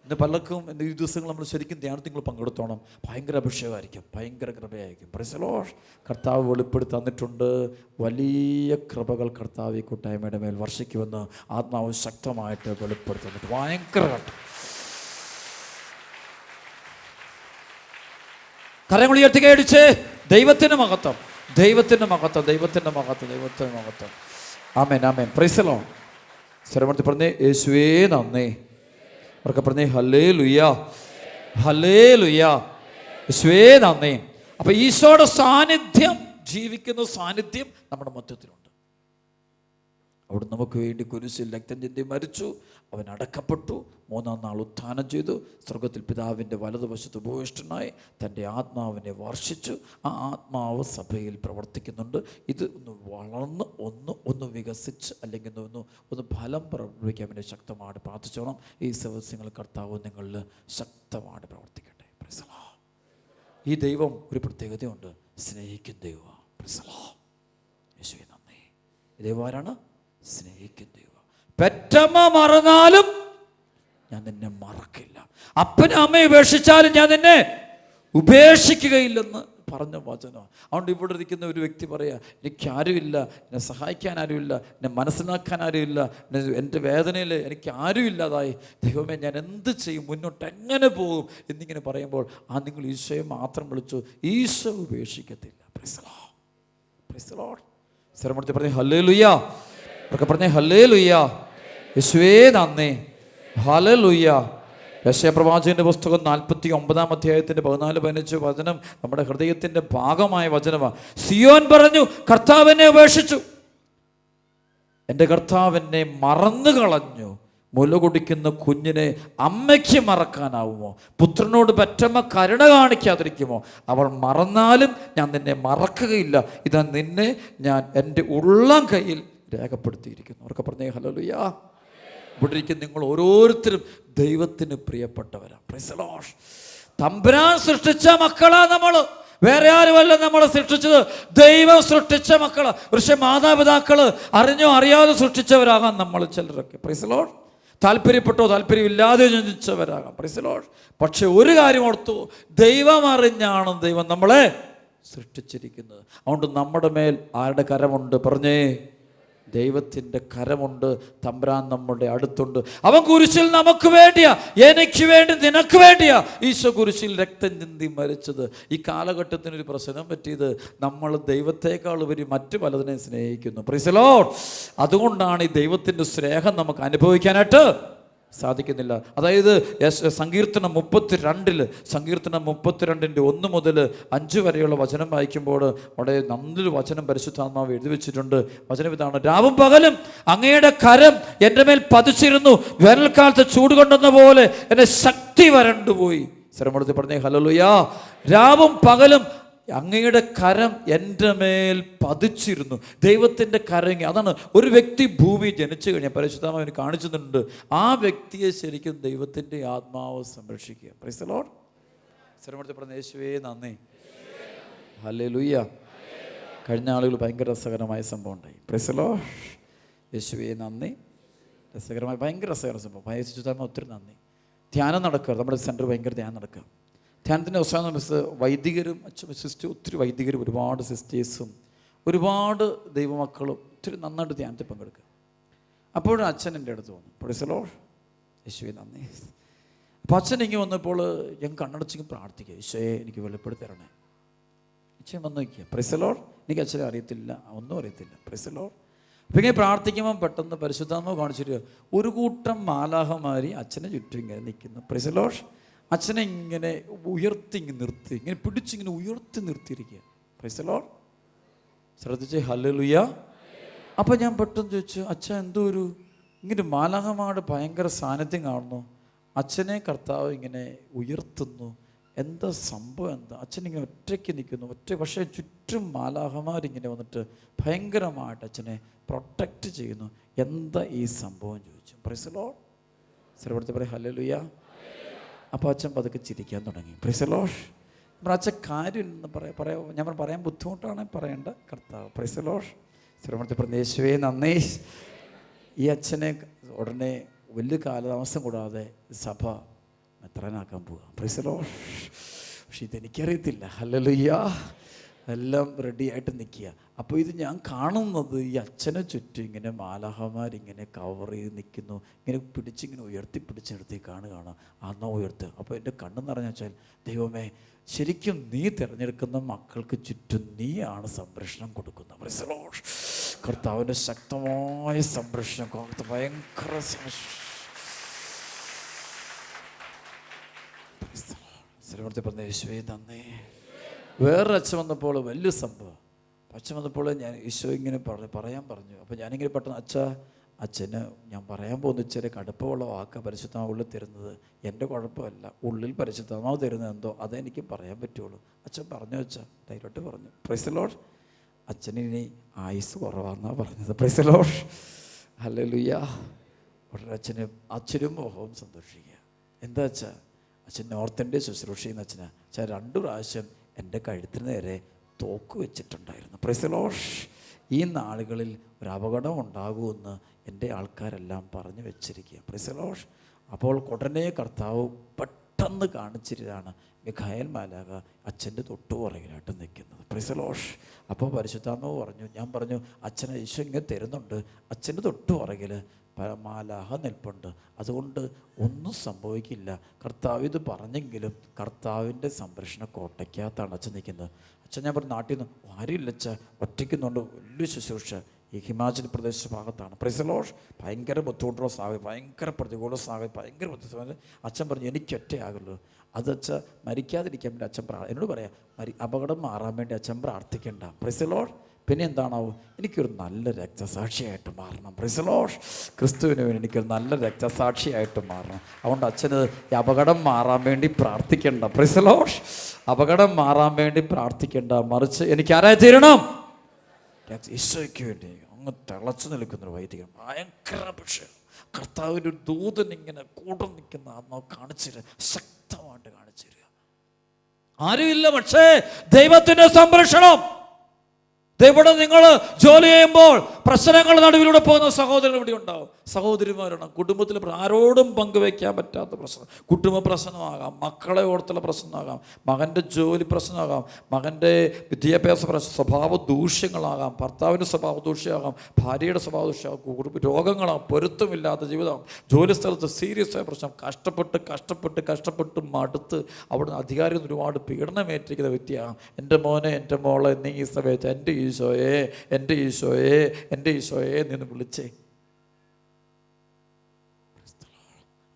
ഇന്ന് പലർക്കും ഈ ദിവസങ്ങൾ നമ്മൾ ശരിക്കും ധ്യാനത്തിൽ നിങ്ങൾ പങ്കെടുത്തോണം. ഭയങ്കര അഭിഷേകമായിരിക്കും, ഭയങ്കര കൃപയായിരിക്കും. Price the Lord. കർത്താവ് വെളിപ്പെടുത്തി തന്നിട്ടുണ്ട്. വലിയ കൃപകൾ കർത്താവ് ഈ കൂട്ടായ്മയുടെ മേൽ വർഷിക്കുമെന്ന് ആത്മാവ് ശക്തമായിട്ട് വെളിപ്പെടുത്തി തന്നിട്ട് ഭയങ്കര ഘട്ടം. കരങ്ങൾ ഉയർത്തി കൈയടിച്ച് ദൈവത്തിൻ്റെ മഹത്വം, ദൈവത്തിൻ്റെ മഹത്വം, ദൈവത്തിൻ്റെ മഹത്വം, ദൈവത്തിൻ്റെ മഹത്വം. ആമേൻ, ആമേൻ. Praise the Lord. സ്വരമൂർത്തി പറഞ്ഞേ യേശുവേ നന്ദി. അവർക്ക് പറഞ്ഞേ ഹല്ലേലൂയ, ഹല്ലേലൂയ, യേശുവേ നന്ദി. അപ്പൊ ഈശോയുടെ സാന്നിധ്യം, ജീവിക്കുന്ന സാന്നിധ്യം നമ്മുടെ മധ്യത്തിലുണ്ട്. അവിടെ നമുക്ക് വേണ്ടി കുരിശിൽ രക്തം ചിന്തി മരിച്ചു, അവൻ അടക്കപ്പെട്ടു, മൂന്നാം നാൾ ഉത്ഥാനം ചെയ്തു, സ്വർഗത്തിൽ പിതാവിൻ്റെ വലതുവശത്ത് ഉപവിഷ്ടനായി തൻ്റെ ആത്മാവിനെ വർഷിച്ചു. ആ ആത്മാവ് സഭയിൽ പ്രവർത്തിക്കുന്നുണ്ട്. ഇത് ഒന്ന് വളർന്ന് ഒന്ന് വികസിച്ച് അല്ലെങ്കിൽ ഒന്ന് ഫലം പ്രവർത്തിക്കാൻ വേണ്ടി ശക്തമായിട്ട് പ്രാർത്ഥിച്ചോണം. ഈ ദിവസങ്ങൾ കർത്താവ് നിങ്ങളിൽ ശക്തമായിട്ട് പ്രവർത്തിക്കട്ടെ. Price the Lord. ഈ ദൈവം ഒരു പ്രത്യേകതയുണ്ട്, സ്നേഹിക്കുന്ന ദൈവമാണ്. Price the Lord. യേശുവേ നന്ദി. ഈ ദൈവം ആരാണ്? സ്നേഹിക്കുന്ന ദൈവം. പെറ്റമ്മ മറന്നാലും ഞാൻ നിന്നെ മറക്കില്ല, അപ്പനും അമ്മയെ ഉപേക്ഷിച്ചാലും ഞാൻ നിന്നെ ഉപേക്ഷിക്കുകയില്ലെന്ന് പറഞ്ഞ വചനം. അതുകൊണ്ട് ഇവിടെ ഇരിക്കുന്ന ഒരു വ്യക്തി പറയാ, എനിക്കാരുമില്ല, എന്നെ സഹായിക്കാൻ ആരുമില്ല, എന്നെ മനസ്സിലാക്കാൻ ആരുമില്ല, എൻ്റെ വേദനയിൽ എനിക്ക് ആരുമില്ലാതായി, ദൈവമേ ഞാൻ എന്ത് ചെയ്യും, മുന്നോട്ട് എങ്ങനെ പോകും എന്നിങ്ങനെ പറയുമ്പോൾ നിങ്ങൾ ഈശോയെ മാത്രം വിളിച്ചു. ഈശോ ഉപേക്ഷിക്കത്തില്ല. Praise the Lord. Praise the Lord. സ്വരമൂർത്തി പറഞ്ഞേ ഹല്ലേലൂയ. അവർക്ക് പറഞ്ഞേ ഹല്ലേലൂയ, യേശുവേ നന്ദി, ഹല്ലേലൂയ. യെശയ്യാ പ്രവാചകന്റെ പുസ്തകം 49-ാം അധ്യായത്തിൻ്റെ 14-15 വചനം നമ്മുടെ ഹൃദയത്തിൻ്റെ ഭാഗമായ വചനമാണ്. സിയോൻ പറഞ്ഞു, കർത്താവിനെ ഉപേക്ഷിച്ചു, എൻ്റെ കർത്താവിനെ മറന്നു കളഞ്ഞു. മുല കുടിക്കുന്ന കുഞ്ഞിനെ അമ്മയ്ക്ക് മറക്കാനാവുമോ? പുത്രനോട് പെറ്റമ്മ കരുണ കാണിക്കാതിരിക്കുമോ? അവൾ മറന്നാലും ഞാൻ നിന്നെ മറക്കുകയില്ല. ഇതാ നിന്നെ ഞാൻ എൻ്റെ ഉള്ളം കയ്യിൽ രേഖപ്പെടുത്തിയിരിക്കുന്നു. അവർക്ക് പറഞ്ഞേ ഹല്ലേലൂയ. ഇവിടെ ഇരിക്കുന്ന നിങ്ങൾ ഓരോരുത്തരും ദൈവത്തിന് പ്രിയപ്പെട്ടവരാണ്. Price the Lord. തമ്പുരാൻ സൃഷ്ടിച്ച മക്കളാ നമ്മൾ, വേറെ ആരുമല്ല നമ്മളെ സൃഷ്ടിച്ചത്, ദൈവം സൃഷ്ടിച്ച മക്കള്. പക്ഷെ മാതാപിതാക്കള് അറിഞ്ഞോ അറിയാതെ സൃഷ്ടിച്ചവരാകാം നമ്മൾ ചിലരൊക്കെ. Praise the Lord. താല്പര്യപ്പെട്ടോ താല്പര്യമില്ലാതെ ജനിച്ചവരാകാം. Praise the Lord. പക്ഷെ ഒരു കാര്യം ഓർത്തു, ദൈവം അറിഞ്ഞാണ് ദൈവം നമ്മളെ സൃഷ്ടിച്ചിരിക്കുന്നത്. അതുകൊണ്ട് നമ്മുടെ മേൽ ആരുടെ കരമുണ്ട്? പറഞ്ഞേ, ദൈവത്തിൻ്റെ കരമുണ്ട്. തമ്പുരാൻ നമ്മുടെ അടുത്തുണ്ട്. അവൻ കുരിശിൽ നമുക്ക് വേണ്ടിയാ, എനിക്ക് വേണ്ടി, നിനക്ക് വേണ്ടിയാ ഈശോ കുരിശിൽ രക്തം ചിന്തി മരിച്ചത്. ഈ കാലഘട്ടത്തിനൊരു പ്രശ്നം പറ്റിയത്, നമ്മൾ ദൈവത്തെക്കാൾ ഉപരി മറ്റു പലതിനെ സ്നേഹിക്കുന്നു. Price the Lord. അതുകൊണ്ടാണ് ഈ ദൈവത്തിൻ്റെ സ്നേഹം നമുക്ക് അനുഭവിക്കാനായിട്ട് സാധിക്കുന്നില്ല. അതായത് സങ്കീർത്തനം 32 സങ്കീർത്തനം 32-ന്റെ 1 മുതൽ 5 വരെയുള്ള വചനം വായിക്കുമ്പോൾ അവിടെ നല്ലൊരു വചനം പരിശുദ്ധാത്മാവ് എഴുതി വെച്ചിട്ടുണ്ട്. വചനം ഇതാണ്: രാവും പകലും അങ്ങയുടെ കരം എൻ്റെ മേൽ പതിച്ചിരുന്നു, വേനൽക്കാലത്ത് ചൂട് കൊണ്ടെന്ന പോലെ എൻ്റെ ശക്തി വരണ്ടുപോയി. സ്ഥലമെടുത്ത് പറഞ്ഞേ ഹല്ലേലൂയ. രാവും പകലും അങ്ങയുടെ കരം എൻ്റെ മേൽ പതിച്ചിരുന്നു. ദൈവത്തിൻ്റെ കരം. അതാണ് ഒരു വ്യക്തി ഭൂമി ജനിച്ചു കഴിഞ്ഞാൽ പരിശുദ്ധാത്മാവിന് കാണിച്ചു തന്നിട്ടുണ്ട്, ആ വ്യക്തിയെ ശരിക്കും ദൈവത്തിൻ്റെ ആത്മാവ് സംരക്ഷിക്കുക. Price the Lord. സ്ഥലമെടുത്ത് പറഞ്ഞ യേശുവേ നന്ദി, ഹല്ലേലൂയ. കഴിഞ്ഞ ആളുകൾ ഭയങ്കര രസകരമായ സംഭവം ഉണ്ടായി. Price the Lord. യേശുവേ നന്ദി. രസകരമായ ഭയങ്കര രസകരമായ സംഭവം. പരിശുദ്ധാത്മാവ് ഒത്തിരി നന്ദി. ധ്യാനം നടക്കുക, നമ്മുടെ സെൻറ്റർ ഭയങ്കര ധ്യാനം നടക്കുക. ധ്യാനത്തിൻ്റെ അവസാനം വൈദികരും ഒത്തിരി വൈദികരും ഒരുപാട് സിസ്റ്റേഴ്സും ഒരുപാട് ദൈവമക്കളും ഒത്തിരി നന്നായിട്ട് ധ്യാനത്തിൽ പങ്കെടുക്കുക. അപ്പോഴും അച്ഛൻ എൻ്റെ അടുത്ത് വന്നു. Price the Lord. യേശുവേ നന്ദി. അപ്പോൾ അച്ഛൻ ഇങ്ങനെ വന്നപ്പോൾ ഞാൻ കണ്ണടച്ചിങ്ങനെ പ്രാർത്ഥിക്കുക, ഈശോയെ എനിക്ക് വെളിപ്പെടുത്തി തരണേ. അച്ഛൻ വന്ന് വയ്ക്കുക. Price the Lord. എനിക്ക് അച്ഛനെ അറിയത്തില്ല, ഒന്നും അറിയത്തില്ല. Price the Lord. അപ്പം ഇങ്ങനെ പ്രാർത്ഥിക്കുമ്പം പെട്ടെന്ന് പരിശുദ്ധാത്മാവ് കാണിച്ചിട്ട് ഒരു കൂട്ടം മാലാഖമാരി അച്ഛനെ ചുറ്റും ഇങ്ങനെ നിൽക്കുന്നു. Praise the Lord. അച്ഛനെ ഇങ്ങനെ ഉയർത്തി നിർത്തി, ഇങ്ങനെ പിടിച്ചിങ്ങനെ ഉയർത്തി നിർത്തിയിരിക്കുക. Praise the Lord. ശ്രദ്ധിച്ച് ഹല്ലേലൂയ. അപ്പം ഞാൻ പെട്ടെന്ന് ചോദിച്ചു, അച്ഛൻ എന്തോ ഒരു ഇങ്ങനെ മാലാഖമാരുടെ ഭയങ്കര സാന്നിധ്യം കാണുന്നു, അച്ഛനെ കർത്താവ് ഇങ്ങനെ ഉയർത്തുന്നു, എന്താ സംഭവം, എന്താ? അച്ഛൻ ഇങ്ങനെ ഒറ്റയ്ക്ക് നിൽക്കുന്നു, പക്ഷേ ചുറ്റും മാലാഖമാരിങ്ങനെ വന്നിട്ട് ഭയങ്കരമായിട്ട് അച്ഛനെ പ്രൊട്ടക്റ്റ് ചെയ്യുന്നു, എന്താ ഈ സംഭവം ചോദിച്ചു. Price the Lord. ശ്രവണത്തിൽ പറയാം ഹല്ലേലൂയ. അപ്പോൾ അച്ഛൻ പതുക്കെ ചിരിക്കാൻ തുടങ്ങി. Price the Lord. അപ്പോൾ അച്ഛൻ കാര്യമില്ലെന്ന് ഞാൻ പറയാൻ ബുദ്ധിമുട്ടാണ് പറയേണ്ട കർത്താവ്. Praise the Lord. ശ്രവണത്തിൽ പറഞ്ഞ യേശുവേ നന്ദി. ഈ അച്ഛനെ ഉടനെ വലിയ കാലതാമസം കൂടാതെ സഭ മെത്രാനാക്കാൻ പോവുക. Price the Lord. പക്ഷെ ഇതെനിക്കറിയത്തില്ല. ഹല്ലേലൂയ. എല്ലാം റെഡി ആയിട്ട് നിൽക്കുക. അപ്പോൾ ഇത് ഞാൻ കാണുന്നത് ഈ അച്ഛനെ ചുറ്റും ഇങ്ങനെ മാലാഹമാരിങ്ങനെ കവർ ചെയ്ത് നിൽക്കുന്നു, ഇങ്ങനെ പിടിച്ചിങ്ങനെ ഉയർത്തി കാണുകയാണ്. അന്നാ ഉയർത്തുക. അപ്പോൾ എൻ്റെ കണ്ണ് നിറഞ്ഞ വെച്ചാൽ, ദൈവമേ, ശരിക്കും നീ തിരഞ്ഞെടുക്കുന്ന മക്കൾക്ക് ചുറ്റും നീയാണ് സംരക്ഷണം കൊടുക്കുന്നത്. Price the Lord. കർത്താവിൻ്റെ ശക്തമായ സംരക്ഷണം, ഭയങ്കര പറഞ്ഞ യേശുവേ നന്ദി. വേറൊരു അച്ഛൻ വന്നപ്പോൾ വലിയ സംഭവം. അച്ഛൻ വന്നപ്പോൾ ഞാൻ ഈശോ ഇങ്ങനെ പറയാൻ പറഞ്ഞു. അപ്പോൾ ഞാനിങ്ങനെ പെട്ടെന്ന് അച്ഛന് ഞാൻ പറയാൻ പോകുന്ന ഇച്ചിരി കടുപ്പമുള്ള വാക്ക പരിശുദ്ധാത്മാവ് ഉള്ളിൽ തരുന്നത്. എൻ്റെ കുഴപ്പമല്ല, ഉള്ളിൽ പരിശുദ്ധാത്മാവ് തരുന്നത് എന്തോ അതെനിക്ക് പറയാൻ പറ്റുള്ളൂ. അച്ഛൻ പറഞ്ഞു വെച്ചാൽ ധൈര്യമായിട്ട് പറഞ്ഞു. Praise the Lord. അച്ഛനിനി ആയുസ് കുറവാണെന്നാണ് പറഞ്ഞത്. Price the Lord. ഹല്ലേലൂയ. ഉടനെ അച്ഛനും മോഹവും സന്തോഷിക്കുക. എന്താ വെച്ചാൽ അച്ഛൻ നോർത്ത് ഇന്ത്യ ശുശ്രൂഷ ചെയ്യുന്ന അച്ഛനാണ്. അച്ഛൻ 2 പ്രാവശ്യം എൻ്റെ കഴുത്തിന് നേരെ തോക്ക് വെച്ചിട്ടുണ്ടായിരുന്നു. Price the Lord. ഈ നാളുകളിൽ ഒരു അപകടം ഉണ്ടാകുമെന്ന് എൻ്റെ ആൾക്കാരെല്ലാം പറഞ്ഞു വെച്ചിരിക്കുക. Price the Lord. അപ്പോൾ ഉടനെ കർത്താവ് പെട്ടെന്ന് കാണിച്ചിട്ടാണ് മിഖായേൽ മാലാഖ അച്ഛൻ്റെ തൊട്ടുപുറകിലായിട്ട് നിൽക്കുന്നത്. Price the Lord. അപ്പോൾ പരിശുദ്ധാത്മാവ് പറഞ്ഞു, ഞാൻ പറഞ്ഞു അച്ഛനെ ഈശോ ഇങ്ങനെ തരുന്നുണ്ട്, അച്ഛൻ്റെ തൊട്ടുപുറകിൽ മാലാഖ നിൽപ്പുണ്ട്, അതുകൊണ്ട് ഒന്നും സംഭവിക്കില്ല. കർത്താവ് ഇത് പറഞ്ഞെങ്കിലും കർത്താവിൻ്റെ സംരക്ഷണ കോട്ടയ്ക്കകത്താണ് അച്ഛൻ നിൽക്കുന്നത്. അച്ഛൻ ഞാൻ പറഞ്ഞു നാട്ടിൽ നിന്ന് ആരുമില്ല അച്ഛൻ, ഒറ്റയ്ക്കുന്നുണ്ട്, വലിയ ശുശ്രൂഷ ഈ ഹിമാചൽ പ്രദേശ ഭാഗത്താണ്. Price the Lord. ഭയങ്കര ബുദ്ധിമുട്ടുള്ള സാഹചര്യം, ഭയങ്കര പ്രതികൂല സാഹചര്യം, ഭയങ്കര ബുദ്ധിമുട്ട്. അച്ഛൻ പറഞ്ഞു എനിക്കൊറ്റയാകുള്ളൂ. അത് അച്ഛൻ മരിക്കാതിരിക്കാൻ വേണ്ടി അച്ഛൻ എന്നോട് പറയാം, അപകടം മാറാൻ വേണ്ടി അച്ഛൻ പ്രാർത്ഥിക്കണ്ട. Price the Lord. പിന്നെ എന്താണാവും, എനിക്കൊരു നല്ല രക്തസാക്ഷിയായിട്ട് മാറണം. Price the Lord. ക്രിസ്തുവിന് വേണ്ടി എനിക്കൊരു നല്ല രക്തസാക്ഷിയായിട്ട് മാറണം. അതുകൊണ്ട് അച്ഛന് ഈ അപകടം മാറാൻ വേണ്ടി പ്രാർത്ഥിക്കണ്ട. Price the Lord. അപകടം മാറാൻ വേണ്ടി പ്രാർത്ഥിക്കണ്ട, മറിച്ച് എനിക്ക് ആരായി തീരണം? ഈശോയ്ക്ക് വേണ്ടി അങ്ങ് തിളച്ചു നിൽക്കുന്നൊരു വൈദികൻ. ഭയങ്കര അഭിഷേകം. കർത്താവിൻ്റെ ഒരു ദൂതൻ ഇങ്ങനെ കൂടെ നിൽക്കുന്ന ആത്മാവ് കാണിച്ചു തരിക, ശക്തമായിട്ട് കാണിച്ചു തരിക. ആരുമില്ല, പക്ഷേ ദൈവത്തിൻ്റെ സംരക്ഷണം. ഇവിടെ നിങ്ങൾ ജോലി ചെയ്യുമ്പോൾ പ്രശ്നങ്ങളുടെ നടുവിലൂടെ പോകുന്ന സഹോദരൻ ഇവിടെ ഉണ്ടാവും, സഹോദരിമാരാണ്. കുടുംബത്തിൽ ആരോടും പങ്കുവയ്ക്കാൻ പറ്റാത്ത പ്രശ്നം, കുടുംബ പ്രശ്നമാകാം, മക്കളെ ഓർത്തുള്ള പ്രശ്നമാകാം, മകൻ്റെ ജോലി പ്രശ്നമാകാം, മകൻ്റെ വിദ്യാഭ്യാസ പ്രശ്നം, സ്വഭാവ ദൂഷ്യങ്ങളാകാം, ഭർത്താവിൻ്റെ സ്വഭാവ ദൂഷ്യമാകാം, ഭാര്യയുടെ സ്വഭാവ ദൂഷ്യമാകാം, രോഗങ്ങളാകാം, പൊരുത്തമില്ലാത്ത ജീവിതം, ജോലി സ്ഥലത്ത് സീരിയസ് ആയ പ്രശ്നം, കഷ്ടപ്പെട്ട് മടുത്ത് അവിടുന്ന് അധികാരി ഒരുപാട് പീഡനമേറ്റിരിക്കുന്ന വ്യക്തിയാകാം. എൻ്റെ മോനെ, എൻ്റെ മോളെ, നീ ഈ സമയത്ത് എൻ്റെ ഈശോയെ, എൻ്റെ ഈശോയെ, എൻ്റെ ഈശോയെ നിന്ന് വിളിച്ചേ.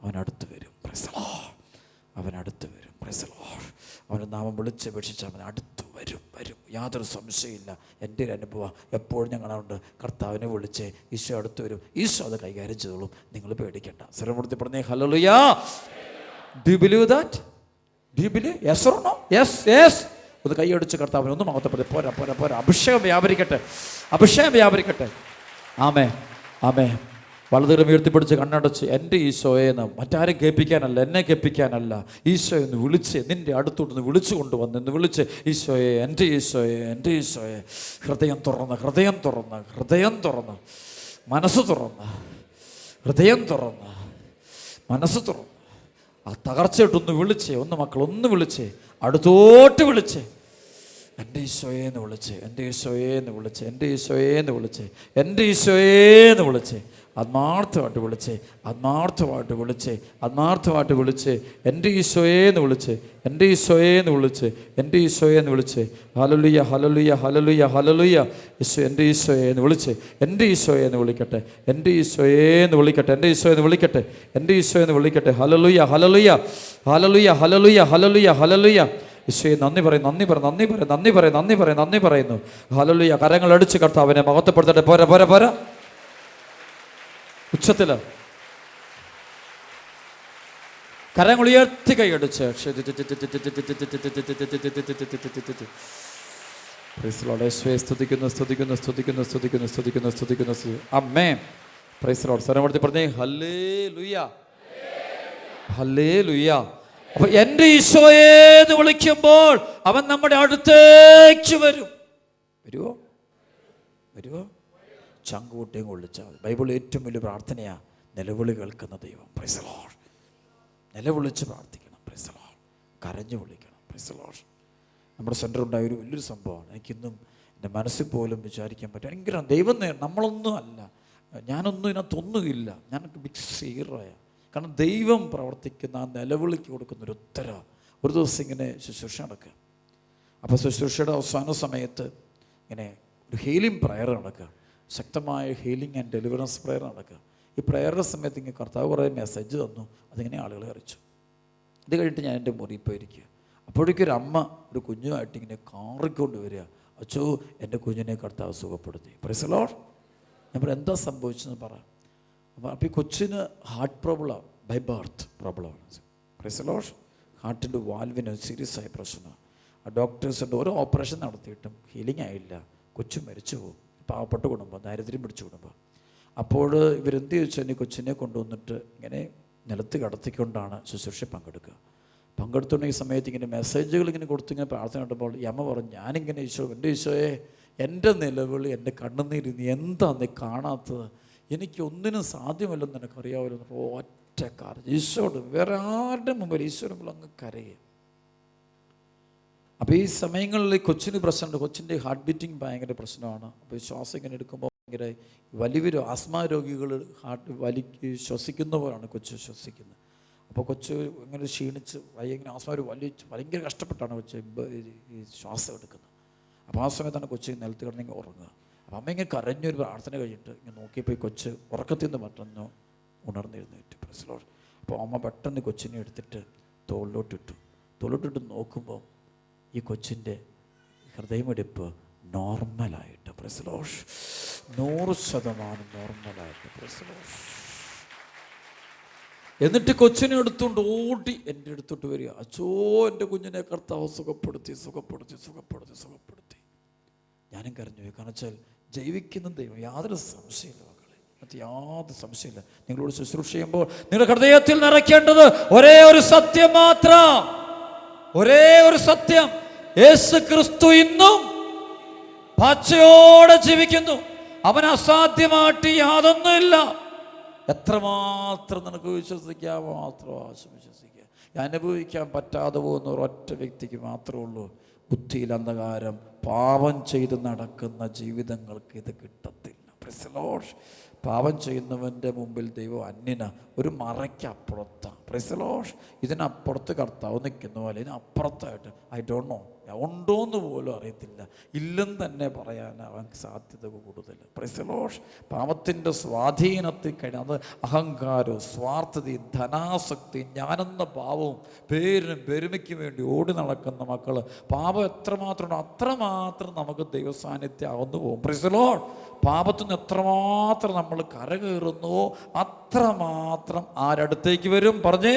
അവനടുത്ത് വരും. അവനടുത്ത് വരും. അവൻ്റെ നാമം വിളിച്ചപേക്ഷിച്ച് അവൻ അടുത്ത് വരും. യാതൊരു സംശയമില്ല. എൻ്റെ ഒരു അനുഭവം എപ്പോഴും ഞങ്ങളുണ്ട്. കർത്താവിനെ വിളിച്ച് ഈശോ അടുത്ത് വരും. ഈശോ അത് കൈകാര്യം ചെയ്തോളും. നിങ്ങൾ പേടിക്കേണ്ട. സ്വരപ്പെടുത്തി പറഞ്ഞേ hallelujah. Do you believe that? Do you believe? Yes or no? Yes. ഒന്ന് കൈയടിച്ച് കർത്താവിനെ ഒന്ന് മഹത്വപ്പെടുത്തി. പോരാ. അഭിഷേകം വ്യാപരിക്കട്ടെ. ആമേ. വലതുകരം ഉയർത്തിപ്പിടിച്ച് കണ്ണടച്ച് എൻ്റെ ഈശോയെ എന്ന് മറ്റാരും കേൾപ്പിക്കാനല്ല, എന്നെ കേൾപ്പിക്കാനല്ല, ഈശോയെ ഒന്ന് വിളിച്ച് നിൻ്റെ അടുത്തോട്ട് വിളിച്ചു കൊണ്ടുവന്ന് വിളിച്ച് ഈശോയെ, എൻ്റെ ഈശോയെ, എൻ്റെ ഈശോയെ. ഹൃദയം തുറന്ന് മനസ്സ് തുറന്ന് ആ തകർച്ചയായിട്ടൊന്ന് വിളിച്ചേ. ഒന്ന് വിളിച്ചേ, അടുത്തോട്ട് വിളിച്ചേ. എൻ്റെ ഈശോയെന്ന് വിളിച്ചേ. ആത്മാർത്ഥമായിട്ട് വിളിച്ച് എൻ്റെ ഈശോയെന്ന് വിളിച്ച്. ഹല്ലേലൂയ. ഈശോ എൻ്റെ ഈശോയെന്ന് വിളിച്ച്. എൻ്റെ ഈശോയെന്ന് വിളിക്കട്ടെ. ഹല്ലേലൂയ. ഈശോയെ നന്ദി പറയുന്നു. ഹല്ലേലൂയ. കരങ്ങൾ അടിച്ച് കർത്താവിനെ മഹത്വപ്പെടുത്തട്ടെ. പോരാ. ഉച്ചത്തില് കരങ്ങൾ ഉയർത്തി കൈയടിച്ച് സ്തുതിക്കുന്നു. ആമേൻ. Praise the Lord. സ്വരമെടുത്ത് പറഞ്ഞേ ഹല്ലേലൂയ. അപ്പൊ എൻ്റെ ഈശോയെന്ന് വിളിക്കുമ്പോൾ അവൻ നമ്മുടെ അടുത്തേക്ക് വരുമോ? ചങ്കൂട്ടിയും കൊള്ളിച്ചാൽ മതി. ബൈബിൾ ഏറ്റവും വലിയ പ്രാർത്ഥനയാണ് നിലവിളി കേൾക്കുന്ന ദൈവം. Praise the Lord. നിലവിളിച്ച് പ്രാർത്ഥിക്കണം. Praise the Lord. കരഞ്ഞു വിളിക്കണം. Praise the Lord. നമ്മുടെ സെൻറ്ററുണ്ടായ ഒരു വലിയൊരു സംഭവമാണ്. എനിക്കിന്നും എൻ്റെ മനസ്സിൽ പോലും വിചാരിക്കാൻ പറ്റും. ഭയങ്കര ദൈവം നമ്മളൊന്നും അല്ല, ഞാനൊന്നും ഇതിനകത്തൊന്നുമില്ല, ഞാൻ ബിഗ് സീറായ. കാരണം ദൈവം പ്രവർത്തിക്കുന്ന ആ നിലവിളിക്ക് കൊടുക്കുന്നൊരു ഉത്തരം. ഒരു ദിവസം ഇങ്ങനെ ശുശ്രൂഷ നടക്കുക. അപ്പോൾ ശുശ്രൂഷയുടെ അവസാന സമയത്ത് ഇങ്ങനെ ഒരു ഹീലിംഗ് പ്രയർ നടക്കുക. ശക്തമായ ഹീലിംഗ് ആൻഡ് ഡെലിവറൻസ് പ്രയർ നടക്കുക. ഈ പ്രയറിൻ്റെ സമയത്ത് ഇങ്ങനെ കർത്താവ് കുറേ മെസ്സേജ് തന്നു. അതിങ്ങനെ ആളുകൾ അറിയിച്ചു. ഇത് കഴിഞ്ഞിട്ട് ഞാൻ എൻ്റെ മുറിയിൽ പോയിരിക്കുക. അപ്പോഴേക്കൊരു അമ്മ ഒരു കുഞ്ഞുമായിട്ട് ഇങ്ങനെ കാറിക്കൊണ്ട് വരിക. അച്ചോ, എൻ്റെ കുഞ്ഞിനെ കർത്താവ് സുഖപ്പെടുത്തി. Price the Lord. ഞാൻ പറയാം എന്താ സംഭവിച്ചെന്ന് പറ. അപ്പോൾ ഈ കൊച്ചിന് ഹാർട്ട് പ്രോബ്ലം, ബൈ ബർത്ത് പ്രോബ്ലമാണ്. Praise the Lord. ഹാർട്ടിൻ്റെ വാൽവിന് സീരിയസ് ആയ പ്രശ്നമാണ്. ആ ഡോക്ടേഴ്സിൻ്റെ ഓരോ ഓപ്പറേഷൻ നടത്തിയിട്ടും ഹീലിംഗ് ആയില്ല. കൊച്ചു മരിച്ചു പോകും. പാവപ്പെട്ട കുടുംബം, ദാരിദ്ര്യം പിടിച്ച കുടുംബം. അപ്പോൾ ഇവരെന്ത് ചോദിച്ചാൽ ഈ കൊച്ചിനെ കൊണ്ടുവന്നിട്ട് ഇങ്ങനെ നിലത്ത് കടത്തിക്കൊണ്ടാണ് ശുശ്രൂഷ പങ്കെടുക്കുക. പങ്കെടുത്തുകൊണ്ട് ഈ സമയത്ത് ഇങ്ങനെ മെസ്സേജുകൾ ഇങ്ങനെ കൊടുത്തിങ്ങനെ പ്രാർത്ഥന കണ്ടപ്പോൾ ഈ അമ്മ പറഞ്ഞു, ഞാനിങ്ങനെ എൻ്റെ ഈശോയെ, എൻ്റെ നിലവിളി, എൻ്റെ കണ്ണുനീര് നീ എന്താ നീ കാണാത്തത്? എനിക്കൊന്നിനും സാധ്യമല്ലെന്ന് എനിക്കറിയാമല്ലോ. ഒറ്റ കാര്യം ഈശോട്, വേറെ ആരുടെ മുമ്പിൽ ഈശോയുടെ മുമ്പിൽ അങ്ങ് കരയുക. അപ്പോൾ ഈ സമയങ്ങളിൽ കൊച്ചിന് പ്രശ്നമുണ്ട്. കൊച്ചിൻ്റെ ഹാർട്ട് ബീറ്റിംഗ് ഭയങ്കര പ്രശ്നമാണ്. അപ്പോൾ ശ്വാസം ഇങ്ങനെ എടുക്കുമ്പോൾ ഭയങ്കര വലിയൊരു ആസ്മ രോഗികൾ ഹാർട്ട് ശ്വസിക്കുന്നവരാണ് കൊച്ചു ശ്വസിക്കുന്നത്. അപ്പോൾ കൊച്ച് ഇങ്ങനെ ക്ഷീണിച്ച് ഇങ്ങനെ ആസ്മ ഭയങ്കര കഷ്ടപ്പെട്ടാണ് കൊച്ച് ഈ ശ്വാസം എടുക്കുന്നത്. അപ്പോൾ ആ സമയത്താണ് കൊച്ച് നിലത്ത് കിടന്നെങ്കിൽ ഉറങ്ങുക. അപ്പോൾ അമ്മ ഇങ്ങനെ കരഞ്ഞൊരു പ്രാർത്ഥന കഴിഞ്ഞിട്ട് ഇങ്ങനെ നോക്കിയപ്പോൾ ഈ കൊച്ച് ഉറക്കത്തിൽ നിന്ന് പെട്ടെന്ന് ഉണർന്നിരുന്നിട്ട്. Price the Lord. അപ്പോൾ അമ്മ പെട്ടെന്ന് കൊച്ചിനെ എടുത്തിട്ട് തോളിലോട്ടിട്ട് നോക്കുമ്പോൾ ഈ കൊച്ചിൻ്റെ ഹൃദയമിടിപ്പ് നോർമലായിട്ട്. Price the Lord. 100% നോർമലായിട്ട്. Price the Lord. എന്നിട്ട് കൊച്ചിനെ എടുത്തുകൊണ്ട് ഓടി എൻ്റെ അടുത്തോട്ട് വരിക. അച്ചോ, എൻ്റെ കുഞ്ഞിനെ കർത്താവ് സുഖപ്പെടുത്തി. ഞാനും കരഞ്ഞു പോയി. കാരണം വെച്ചാൽ ജീവിക്കുന്ന ദൈവം, യാതൊരു സംശയമില്ല മക്കളെ, അത് യാതൊരു സംശയമില്ല. നിങ്ങളോട് ശുശ്രൂഷ ചെയ്യുമ്പോൾ നിങ്ങളുടെ ഹൃദയത്തിൽ നിറയ്ക്കേണ്ടത് ഒരേ ഒരു സത്യം മാത്രം. ഒരേ ഒരു സത്യം, യേശു ക്രിസ്തു ഇന്നും പച്ചയോടെ ജീവിക്കുന്നു. അവൻ അസാധ്യമായിട്ട് യാതൊന്നുമില്ല. എത്രമാത്രം നിനക്ക് വിശ്വസിക്കാമോ മാത്രം വിശ്വസിക്കുക. അനുഭവിക്കാൻ പറ്റാതെ പോകുന്ന ഒരൊറ്റ വ്യക്തിക്ക് മാത്രമേ ഉള്ളൂ. ബുദ്ധിയിൽ അന്ധകാരം, പാപം ചെയ്ത് നടക്കുന്ന ജീവിതങ്ങൾക്ക് ഇത് കിട്ടത്തില്ല. Praise the Lord. പാപം ചെയ്യുന്നവൻ്റെ മുമ്പിൽ ദൈവം അന്യന, ഒരു മറയ്ക്കപ്പുറത്താണ്. Praise the Lord. ഇതിനപ്പുറത്ത് കർത്താവ് നിൽക്കുന്ന പോലെ ഇതിനപ്പുറത്തായിട്ട് ഐ ഡോണ്ട് നോ, ഉണ്ടോയെന്ന് പോലും അറിയത്തില്ല, ഇല്ലെന്ന് തന്നെ പറയാൻ അവൻ സാധ്യത കൂടുതൽ. Price the Lord. പാപത്തിൻ്റെ സ്വാധീനത്തിൽ കഴിഞ്ഞാൽ അത് അഹങ്കാരവും സ്വാർത്ഥതയും ധനാസക്തിയും ഞാനെന്ന പാവവും പേരിനും പെരുമയ്ക്കും വേണ്ടി ഓടി നടക്കുന്ന മക്കൾ, പാപം എത്രമാത്രം അത്രമാത്രം നമുക്ക് ദൈവസാന്നിധ്യം അകന്നു പോകും. Price the Lord. പാപത്തിന് എത്രമാത്രം നമ്മൾ കരകയറുന്നുവോ അത്രമാത്രം ആരടുത്തേക്ക് വരും? പറഞ്ഞേ,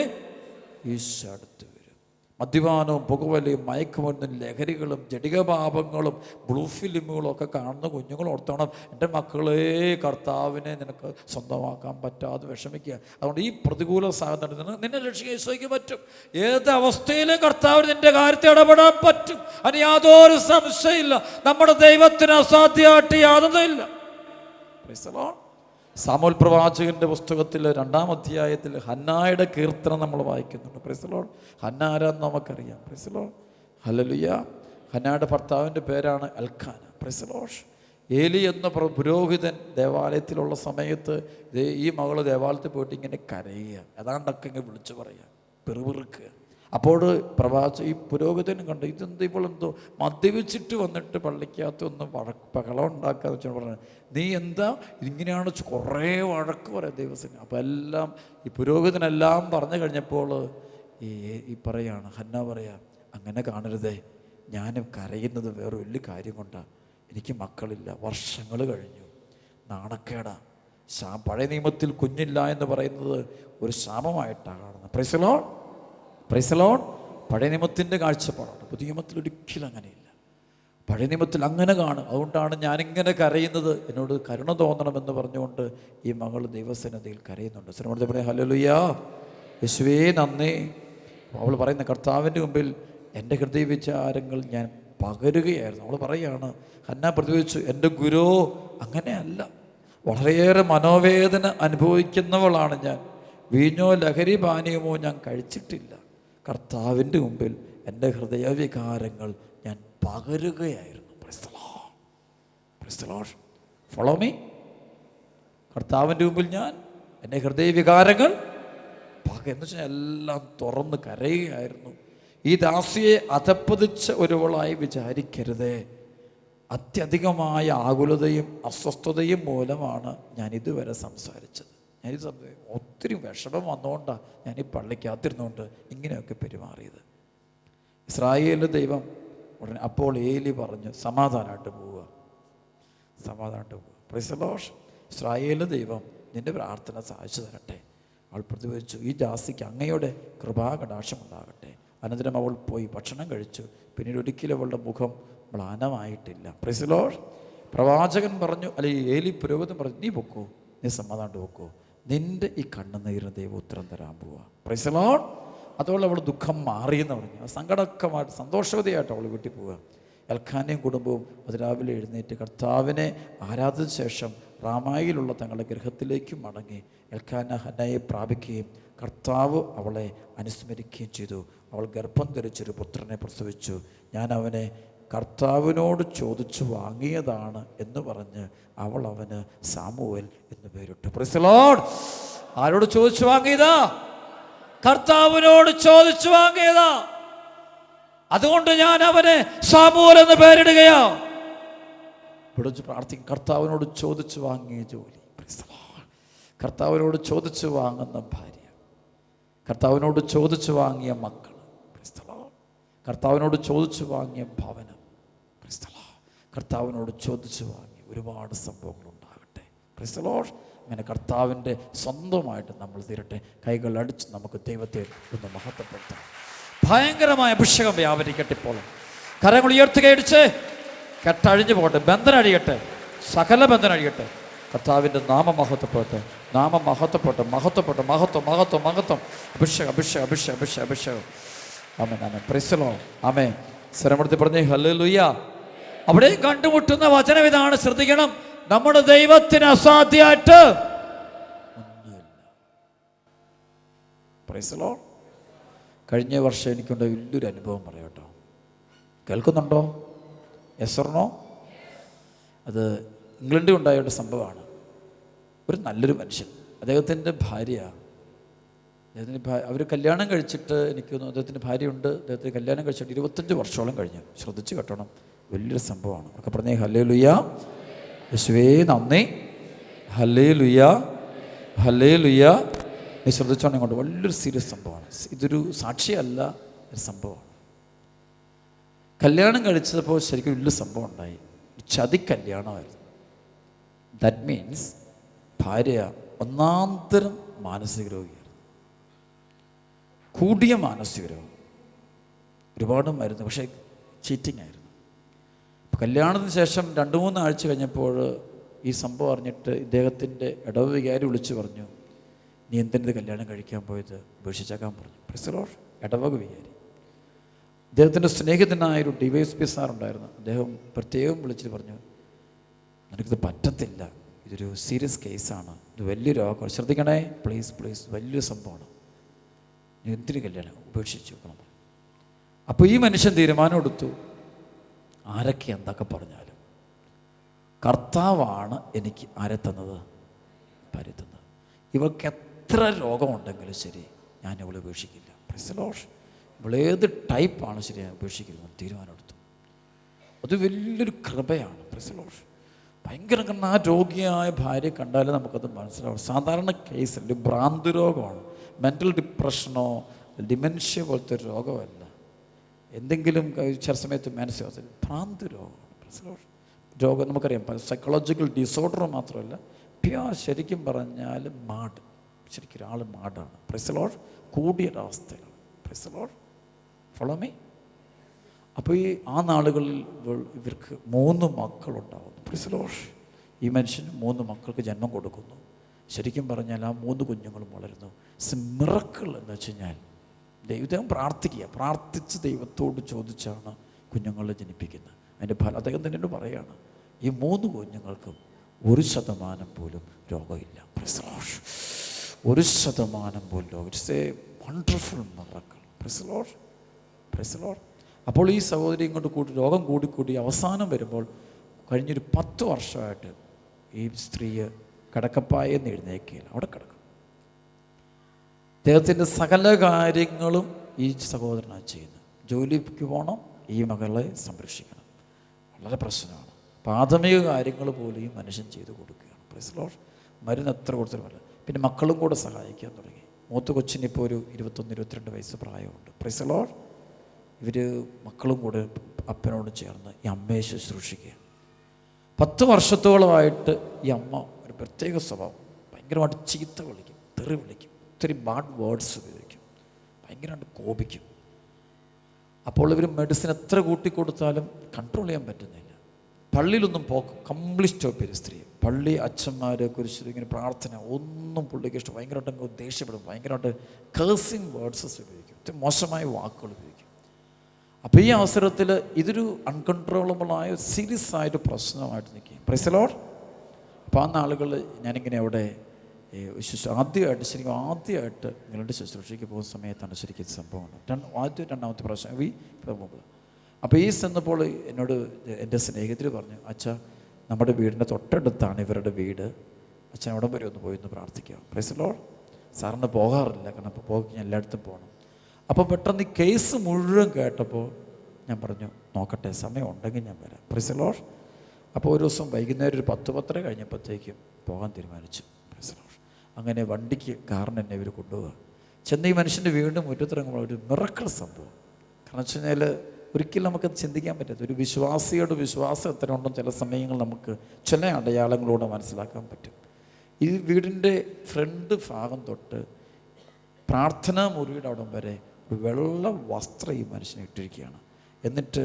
ഈശോ അടുത്ത് വരും. മദ്യപാനവും പുകവലിയും മയക്കുമരുന്നും ലഹരികളും ജടികപാപങ്ങളും ബ്ലൂ ഫിലിമുകളും ഒക്കെ കാണുന്ന കുഞ്ഞുങ്ങൾ ഓർത്തോണം, എൻ്റെ മക്കളെ, കർത്താവിനെ നിനക്ക് സ്വന്തമാക്കാൻ പറ്റാതെ വിഷമിക്കുക. അതുകൊണ്ട് ഈ പ്രതികൂല സാഹചര്യത്തിൽ നിന്നെ രക്ഷിക്കാൻ ഈശോയ്ക്ക് പറ്റും. ഏത് അവസ്ഥയിലും കർത്താവിന് നിൻ്റെ കാര്യത്തിൽ ഇടപെടാൻ പറ്റും. അതിന് യാതൊരു സംശയമില്ല. നമ്മുടെ ദൈവത്തിന് അസാധ്യമായിട്ട് യാതൊന്നുമില്ല. സാമുവേൽ പ്രവാചകന്റെ പുസ്തകത്തിൽ 2-ാം അധ്യായത്തിൽ ഹന്നായുടെ കീർത്തനം നമ്മൾ വായിക്കുന്നുണ്ട്. Price the Lord. ഹന്ന ആരാന്ന് നമുക്കറിയാം. Price the Lord. ഹല്ലേലൂയ. ഹന്നയുടെ ഭർത്താവിൻ്റെ പേരാണ് എൽക്കാന. Price the Lord. ഏലി എന്ന പുരോഹിതൻ ദേവാലയത്തിലുള്ള സമയത്ത് ഈ മകള് ദേവാലയത്തിൽ പോയിട്ട് ഇങ്ങനെ കരയുക, ഏതാണ്ടൊക്കെ ഇങ്ങനെ വിളിച്ചു പറയുക, പെറുപിറുക്കുക. അപ്പോൾ ഈ പുരോഹിതനും കണ്ടു, ഇതെന്ത് ഇവളെന്തോ മദ്യപിച്ചിട്ട് വന്നിട്ട് പള്ളിക്കകത്ത് ഒന്ന് ബഹളം ഉണ്ടാക്കാന്ന് വെച്ചാൽ പറഞ്ഞത്, നീ എന്താ ഇങ്ങനെയാണ് കുറേ വഴക്ക് പറയാം ദൈവത്തിന്. അപ്പോൾ എല്ലാം ഈ പുരോഹിതനെല്ലാം പറഞ്ഞു കഴിഞ്ഞപ്പോൾ ഈ പറയാണ്, ഹന്ന പറയാ, അങ്ങനെ കാണരുതേ, ഞാൻ കരയുന്നത് വേറെ വലിയ കാര്യം കൊണ്ടാണ്, എനിക്ക് മക്കളില്ല, വർഷങ്ങൾ കഴിഞ്ഞു, നാണക്കേടാ. പഴയ നിയമത്തിൽ കുഞ്ഞില്ല എന്ന് പറയുന്നത് ഒരു ശാപമായിട്ടാണ് കാണുന്നത്. Price the Lord. Praise the Lord. പഴയ നിയമത്തിൻ്റെ കാഴ്ചപ്പാടാണ്. പുതിയ നിയമത്തിൽ ഒരിക്കലും അങ്ങനെയില്ല. പഴയ നിയമത്തിൽ അങ്ങനെ കാണും. അതുകൊണ്ടാണ് ഞാനിങ്ങനെ കരയുന്നത്, എന്നോട് കരുണ തോന്നണമെന്ന് പറഞ്ഞുകൊണ്ട് ഈ മകൾ ദൈവസന്നിധിയിൽ കരയുന്നുണ്ട്. സിനോട് പറയാം, ഹല്ലേലൂയ, യേശുവേ നന്ദി. അവൾ പറയുന്ന, കർത്താവിൻ്റെ മുമ്പിൽ എൻ്റെ ഹൃദയ വിചാരങ്ങൾ ഞാൻ പകരുകയായിരുന്നു. അവൾ പറയുകയാണ്, ഹന്ന പ്രതിവചിച്ചു, എൻ്റെ ഗുരു അങ്ങനെയല്ല, വളരെയേറെ മനോവേദന അനുഭവിക്കുന്നവളാണ് ഞാൻ. വീഞ്ഞോ ലഹരി പാനീയമോ ഞാൻ കഴിച്ചിട്ടില്ല. കർത്താവിൻ്റെ മുമ്പിൽ എൻ്റെ ഹൃദയവികാരങ്ങൾ ഞാൻ പകരുകയായിരുന്നു. Follow me. കർത്താവിൻ്റെ മുമ്പിൽ ഞാൻ എൻ്റെ ഹൃദയവികാരങ്ങൾ എന്ന് വെച്ചാൽ എല്ലാം തുറന്ന് കരയുകയായിരുന്നു. ഈ ദാസിയെ അധപ്പതിച്ച ഒരുവളായി വിചാരിക്കരുതേ. അത്യധികമായ ആകുലതയും അസ്വസ്ഥതയും മൂലമാണ് ഞാൻ ഇതുവരെ സംസാരിച്ചത്. ഒത്തിരി വിഷമം വന്നുകൊണ്ടാണ് ഞാൻ ഈ പള്ളിക്കകത്തിരുന്നുകൊണ്ട് ഇങ്ങനെയൊക്കെ പെരുമാറിയത്. ഇസ്രായേലിൻ്റെ ദൈവം ഉടനെ അപ്പോൾ ഏലി പറഞ്ഞു, സമാധാനമായിട്ട് പോവുക, സമാധാനമായിട്ട് പോവുക. Price the Lord. ഇസ്രായേലിൻ്റെ ദൈവം നിൻ്റെ പ്രാർത്ഥന സാധിച്ചു തരട്ടെ. അവൾ പ്രതിവദിച്ചു, ഈ ദാസിക്ക് അങ്ങയുടെ കൃപാകടാക്ഷം ഉണ്ടാകട്ടെ. അനന്തരം അവൾ പോയി ഭക്ഷണം കഴിച്ചു. പിന്നീട് ഒരിക്കലും അവളുടെ മുഖം മ്ലാനമായിട്ടില്ല. Price the Lord. പ്രവാചകൻ പറഞ്ഞു, അല്ലെങ്കിൽ ഏലി പുരോഹിതൻ പറഞ്ഞു, നീ പൊക്കോ, നീ സമാധാനം പൊക്കോ, നിൻ്റെ ഈ കണ്ണുനീരിന് ദൈവം ഉത്തരം തരാൻ പോവുക. Price the Lord. അതോടെ അവൾ ദുഃഖം മാറിയെന്ന് പറഞ്ഞു. സങ്കടക്കമായിട്ട് സന്തോഷവതിയായിട്ട് അവൾ വീട്ടിൽ പോവുക. എൽക്കാനയും കുടുംബവും അതിരാവിലെ എഴുന്നേറ്റ് കർത്താവിനെ ആരാധിച്ച ശേഷം റാമായിലുള്ള തങ്ങളുടെ ഗൃഹത്തിലേക്ക് മടങ്ങി. എൽക്കാന ഹന്നയെ പ്രാപിക്കുകയും കർത്താവ് അവളെ അനുസ്മരിക്കുകയും ചെയ്തു. അവൾ ഗർഭം ധരിച്ചൊരു പുത്രനെ പ്രസവിച്ചു. ഞാൻ അവനെ കർത്താവിനോട് ചോദിച്ചു വാങ്ങിയതാണ് എന്ന് പറഞ്ഞ് അവൾ അവന് സാമുവേൽ എന്ന് പേരിട്ടു. Price the Lord. ആരോട് ചോദിച്ചു വാങ്ങിയതാ? കർത്താവിനോട് ചോദിച്ചു വാങ്ങിയതാ. അതുകൊണ്ട് ഞാൻ അവനെ സാമുവേൽ എന്ന് പേരിടുകയാ. ഇവിടെ പ്രാർത്ഥിക്കും, കർത്താവിനോട് ചോദിച്ചു വാങ്ങിയ ജോലി, കർത്താവിനോട് ചോദിച്ചു വാങ്ങുന്ന ഭാര്യ, കർത്താവിനോട് ചോദിച്ചു വാങ്ങിയ മക്കൾ, കർത്താവിനോട് ചോദിച്ചു വാങ്ങിയ ഭവനം, കർത്താവിനോട് ചോദിച്ചു വാങ്ങിയ ഒരുപാട് സംഭവങ്ങൾ ഉണ്ടാകട്ടെ. Price the Lord. അങ്ങനെ കർത്താവിൻ്റെ സ്വന്തമായിട്ട് നമ്മൾ തീരട്ടെ. കൈകൾ അടിച്ച് നമുക്ക് ദൈവത്തെ ഒന്ന് മഹത്വപ്പെടുത്താം. ഭയങ്കരമായ അഭിഷേകം വ്യാപരിക്കട്ടെ. ഇപ്പോൾ കരങ്ങൾ ഉയർത്തുകയടിച്ച് കെട്ടഴിഞ്ഞു പോകട്ടെ, ബന്ധനം അഴിയട്ടെ, സകല ബന്ധനം അഴിയട്ടെ. കർത്താവിൻ്റെ നാമം മഹത്വപ്പെട്ട്, നാമം മഹത്വപ്പെട്ട്, മഹത്വപ്പെട്ട്, മഹത്വം മഹത്വം മഹത്വം. അഭിഷേകം അഭിഷേകം അഭിഷേകം അഭിഷേകം അഭിഷേകം. ആമേൻ ആമേൻ. Praise the Lord. ആമേൻ. സ്വരമെടുത്ത് പറഞ്ഞേ ഹല്ലേലൂയ. അവിടെ കണ്ടുമുട്ടുന്ന വചനം ഇതാണ്, ശ്രദ്ധിക്കണം. നമ്മുടെ ദൈവത്തിന് അസാധ്യമായിട്ട് ഒന്നുമില്ല. Praise the lord. കഴിഞ്ഞ വർഷം എനിക്കുണ്ട് വലിയൊരു അനുഭവം പറയാം കേട്ടോ. കേൾക്കുന്നുണ്ടോ? Yes or no? അത് ഇംഗ്ലണ്ടിൽ ഉണ്ടായ ഒരു സംഭവമാണ്. ഒരു നല്ലൊരു മനുഷ്യൻ, അദ്ദേഹത്തിൻ്റെ ഭാര്യ, അവർ കല്യാണം കഴിച്ചിട്ട്, എനിക്ക് തോന്നുന്നു അദ്ദേഹത്തിൻ്റെ ഭാര്യയുണ്ട്, അദ്ദേഹത്തിന് കല്യാണം കഴിച്ചിട്ട് 25 വർഷത്തോളം കഴിഞ്ഞു. ശ്രദ്ധിച്ച് കേട്ടണം, വലിയൊരു സംഭവമാണ്. ഒക്കെ പറഞ്ഞേ ഹല്ലേലൂയ, യേശുവേ നന്ദി, ഹല്ലേലൂയ ഹല്ലേലൂയ. നീ ശ്രദ്ധിച്ചോണം ഇങ്ങോട്ട്, വലിയൊരു സീരിയസ് സംഭവമാണ്. ഇതൊരു സാക്ഷിയല്ല, ഒരു സംഭവമാണ്. കല്യാണം കഴിച്ചപ്പോൾ ശരിക്കും വലിയ സംഭവം ഉണ്ടായി. ചതി കല്യാണമായിരുന്നു. ദാറ്റ് മീൻസ് ഭാര്യ ഒന്നാന്തരം മാനസിക രോഗിയായിരുന്നു, കൂടിയ മാനസിക രോഗം, ഒരുപാട് മരുന്ന്, പക്ഷേ ചീറ്റിംഗ് ആയിരുന്നു. കല്യാണത്തിന് ശേഷം 2-3 ആഴ്ച കഴിഞ്ഞപ്പോൾ ഈ സംഭവം അറിഞ്ഞിട്ട് ഇദ്ദേഹത്തിൻ്റെ ഇടവ് വികാരി വിളിച്ച് പറഞ്ഞു, നീ എന്തിനത് കല്യാണം കഴിക്കാൻ പോയത്, ഉപേക്ഷിച്ചേക്കാൻ പറഞ്ഞു. Praise the Lord. ഇടവക വികാരി, അദ്ദേഹത്തിൻ്റെ സ്നേഹിതനായൊരു DYSP സാറുണ്ടായിരുന്നു. അദ്ദേഹം പ്രത്യേകം വിളിച്ചിട്ട് പറഞ്ഞു, നിനക്കിത് പറ്റത്തില്ല, ഇതൊരു സീരിയസ് കേസാണ്, ഇത് വലിയ രോഗമാണ്, ശ്രദ്ധിക്കണേ പ്ലീസ് പ്ലീസ്, വലിയൊരു സംഭവമാണ്, നീ എന്തിനു കല്യാണം ഉപേക്ഷിച്ച് വെക്കണം. അപ്പോൾ ഈ മനുഷ്യൻ തീരുമാനം എടുത്തു, ആരൊക്കെ എന്തൊക്കെ പറഞ്ഞാലും കർത്താവാണ് എനിക്ക് ആരെ തന്നത്, ഭാര്യ തന്നത്. ഇവൾക്ക് എത്ര രോഗമുണ്ടെങ്കിലും ശരി, ഞാൻ ഇവളെ ഉപേക്ഷിക്കില്ല. Praise the Lord. ഇവളേത് ടൈപ്പാണ് ശരി, ഞാൻ ഉപേക്ഷിക്കുന്നത് തീരുമാനമെടുത്തു. അത് വലിയൊരു കൃപയാണ്. Price the Lord. ഭയങ്കര ആ രോഗിയായ ഭാര്യ കണ്ടാലും നമുക്കത് മനസ്സിലാവും. സാധാരണ കേസിൽ ഭ്രാന്തി രോഗമാണ്, മെൻ്റൽ ഡിപ്രഷനോ ഡിമെൻഷ്യ പോലത്തെ ഒരു രോഗമല്ല. എന്തെങ്കിലും ചില സമയത്ത് മാനസിക ഭ്രാന്തി രോഗമാണ്. രോഗം നമുക്കറിയാം, സൈക്കോളജിക്കൽ ഡിസോർഡർ മാത്രമല്ല, ശരിക്കും പറഞ്ഞാൽ മാഡ്, ശരിക്കും ഒരാൾ മാഡാണ്. Praise the Lord. കൂടിയൊരവസ്ഥയാണ്. Praise the Lord. Follow me. അപ്പോൾ ആ നാളുകളിൽ ഇവർക്ക് 3 മക്കളുണ്ടാവുന്നു. Price the Lord. ഈ മനുഷ്യന് 3 മക്കൾക്ക് ജന്മം കൊടുക്കുന്നു. ശരിക്കും പറഞ്ഞാൽ ആ 3 കുഞ്ഞുങ്ങളും വളരുന്നു. മിറക്കിൾ എന്ന് വെച്ച് കഴിഞ്ഞാൽ ദൈവം പ്രാർത്ഥിച്ച് ദൈവത്തോട് ചോദിച്ചാണ് കുഞ്ഞുങ്ങളെ ജനിപ്പിക്കുന്നത്. അതിൻ്റെ ഫലം അദ്ദേഹം തന്നെ പറയുകയാണ്, ഈ 3 കുഞ്ഞുങ്ങൾക്കും 1% പോലും രോഗമില്ല. Price the Lord. 1% പോലും. It's A wonderful miracle. Price the Lord, praise the Lord. അപ്പോൾ ഈ സഹോദരി ഇങ്ങോട്ട് കൂടി രോഗം കൂടി അവസാനം വരുമ്പോൾ കഴിഞ്ഞൊരു 10 വർഷമായിട്ട് ഈ സ്ത്രീയെ കിടക്കപ്പായെന്ന് എഴുന്നേക്കുകയില്ല, അവിടെ കിടക്കും. അദ്ദേഹത്തിൻ്റെ സകല കാര്യങ്ങളും ഈ സഹോദരനാണ് ചെയ്യുന്നത്. ജോലിക്ക് പോകണം, ഈ മകളെ സംരക്ഷിക്കണം, വളരെ പ്രശ്നമാണ്. പ്രാഥമിക കാര്യങ്ങൾ പോലും ഈ മനുഷ്യൻ ചെയ്ത് കൊടുക്കുകയാണ്. Price the Lord. മരുന്ന് എത്ര കൊടുത്താലും പറ്റില്ല. പിന്നെ മക്കളും കൂടെ സഹായിക്കാൻ തുടങ്ങി. മൂത്ത കൊച്ചിന് ഇപ്പോൾ ഒരു 21-22 വയസ്സ് പ്രായമുണ്ട്. Praise the Lord. ഇവർ മക്കളും കൂടെ അപ്പനോട് ചേർന്ന് ഈ അമ്മയെ ശുശ്രൂഷിക്കുക. 10 വർഷത്തോളമായിട്ട് ഈ അമ്മ ഒരു പ്രത്യേക സ്വഭാവം, ഭയങ്കരമായിട്ട് ചീത്ത വിളിക്കും, തെറി വിളിക്കും, ഒത്തിരി ബാഡ് വേർഡ്സ് ഉപയോഗിക്കും, ഭയങ്കരമായിട്ട് കോപിക്കും. അപ്പോൾ ഇവർ മെഡിസിൻ എത്ര കൂട്ടിക്കൊടുത്താലും കൺട്രോൾ ചെയ്യാൻ പറ്റുന്നില്ല. പള്ളിയിലൊന്നും കംപ്ലീറ്റ് സ്റ്റോപ്പ് ചെയ്ത് സ്ത്രീ. പള്ളി അച്ഛന്മാരെ കുറിച്ച് ഇങ്ങനെ പ്രാർത്ഥന ഒന്നും പുള്ളിക്ക് ഇഷ്ടം. ഭയങ്കരമായിട്ട് ദേഷ്യപ്പെടും, ഭയങ്കരമായിട്ട് കേഴ്സിങ് വേർഡ്സസ് ഉപയോഗിക്കും, ഒത്തിരി മോശമായ വാക്കുകൾ ഉപയോഗിക്കും. അപ്പോൾ ഈ അവസരത്തിൽ ഇതൊരു അൺകൺട്രോളബിളായ സീരിയസ് ആയിട്ട് പ്രശ്നമായിട്ട് നിൽക്കും. Price the Lord. അപ്പോൾ ആ നാളുകൾ ഞാനിങ്ങനെ അവിടെ ആദ്യമായിട്ട് നിങ്ങളുടെ ശുശ്രൂഷയ്ക്ക് പോകുന്ന സമയത്താണ് ശരിക്കും സംഭവം. രണ്ടാമത്തെ പ്രാവശ്യം പോകുമ്പോൾ. അപ്പോൾ ഈ ചെന്നപ്പോൾ എന്നോട് എൻ്റെ സ്നേഹിതർ പറഞ്ഞു, അച്ഛാ നമ്മുടെ വീടിൻ്റെ തൊട്ടടുത്താണ് ഇവരുടെ വീട്, അച്ഛൻ അവിടെ വരെ ഒന്ന് പോയി ഒന്ന് പ്രാർത്ഥിക്കാം. Price the Lord. സാറിന് പോകാറില്ല, കാരണം അപ്പോൾ പോയി എല്ലായിടത്തും പോകണം. അപ്പോൾ പെട്ടെന്ന് ഈ കേസ് മുഴുവൻ കേട്ടപ്പോൾ ഞാൻ പറഞ്ഞു, നോക്കട്ടെ, സമയം ഉണ്ടെങ്കിൽ ഞാൻ വരാം. Price the Lord. അപ്പോൾ ഒരു ദിവസം വൈകുന്നേരം ഒരു 10-10:30 കഴിഞ്ഞപ്പോഴത്തേക്കും പോകാൻ തീരുമാനിച്ചു. Price the Lord. അങ്ങനെ വണ്ടിക്ക് കാറിന് എന്നെ ഇവർ കൊണ്ടുപോകുക. ചെന്ന് ഈ മനുഷ്യൻ്റെ വീണ്ടും മുറ്റത്തിറങ്ങുമ്പോൾ ഒരു മിറക്കിൾ സംഭവം. കാരണം വെച്ച് കഴിഞ്ഞാൽ ഒരിക്കലും നമുക്കത് ചിന്തിക്കാൻ പറ്റാത്ത ഒരു വിശ്വാസിയുടെ വിശ്വാസം എത്ര ഉണ്ടെന്ന് ചില സമയങ്ങൾ നമുക്ക് ചില അടയാളങ്ങളോടെ മനസ്സിലാക്കാൻ പറ്റും. ഈ വീടിൻ്റെ ഫ്രണ്ട് ഭാഗം തൊട്ട് പ്രാർത്ഥനാ മുറിയുടെ അവിടം വരെ ഒരു വെള്ള വസ്ത്രം ഈ മനുഷ്യനെ ഇട്ടിരിക്കുകയാണ്. എന്നിട്ട്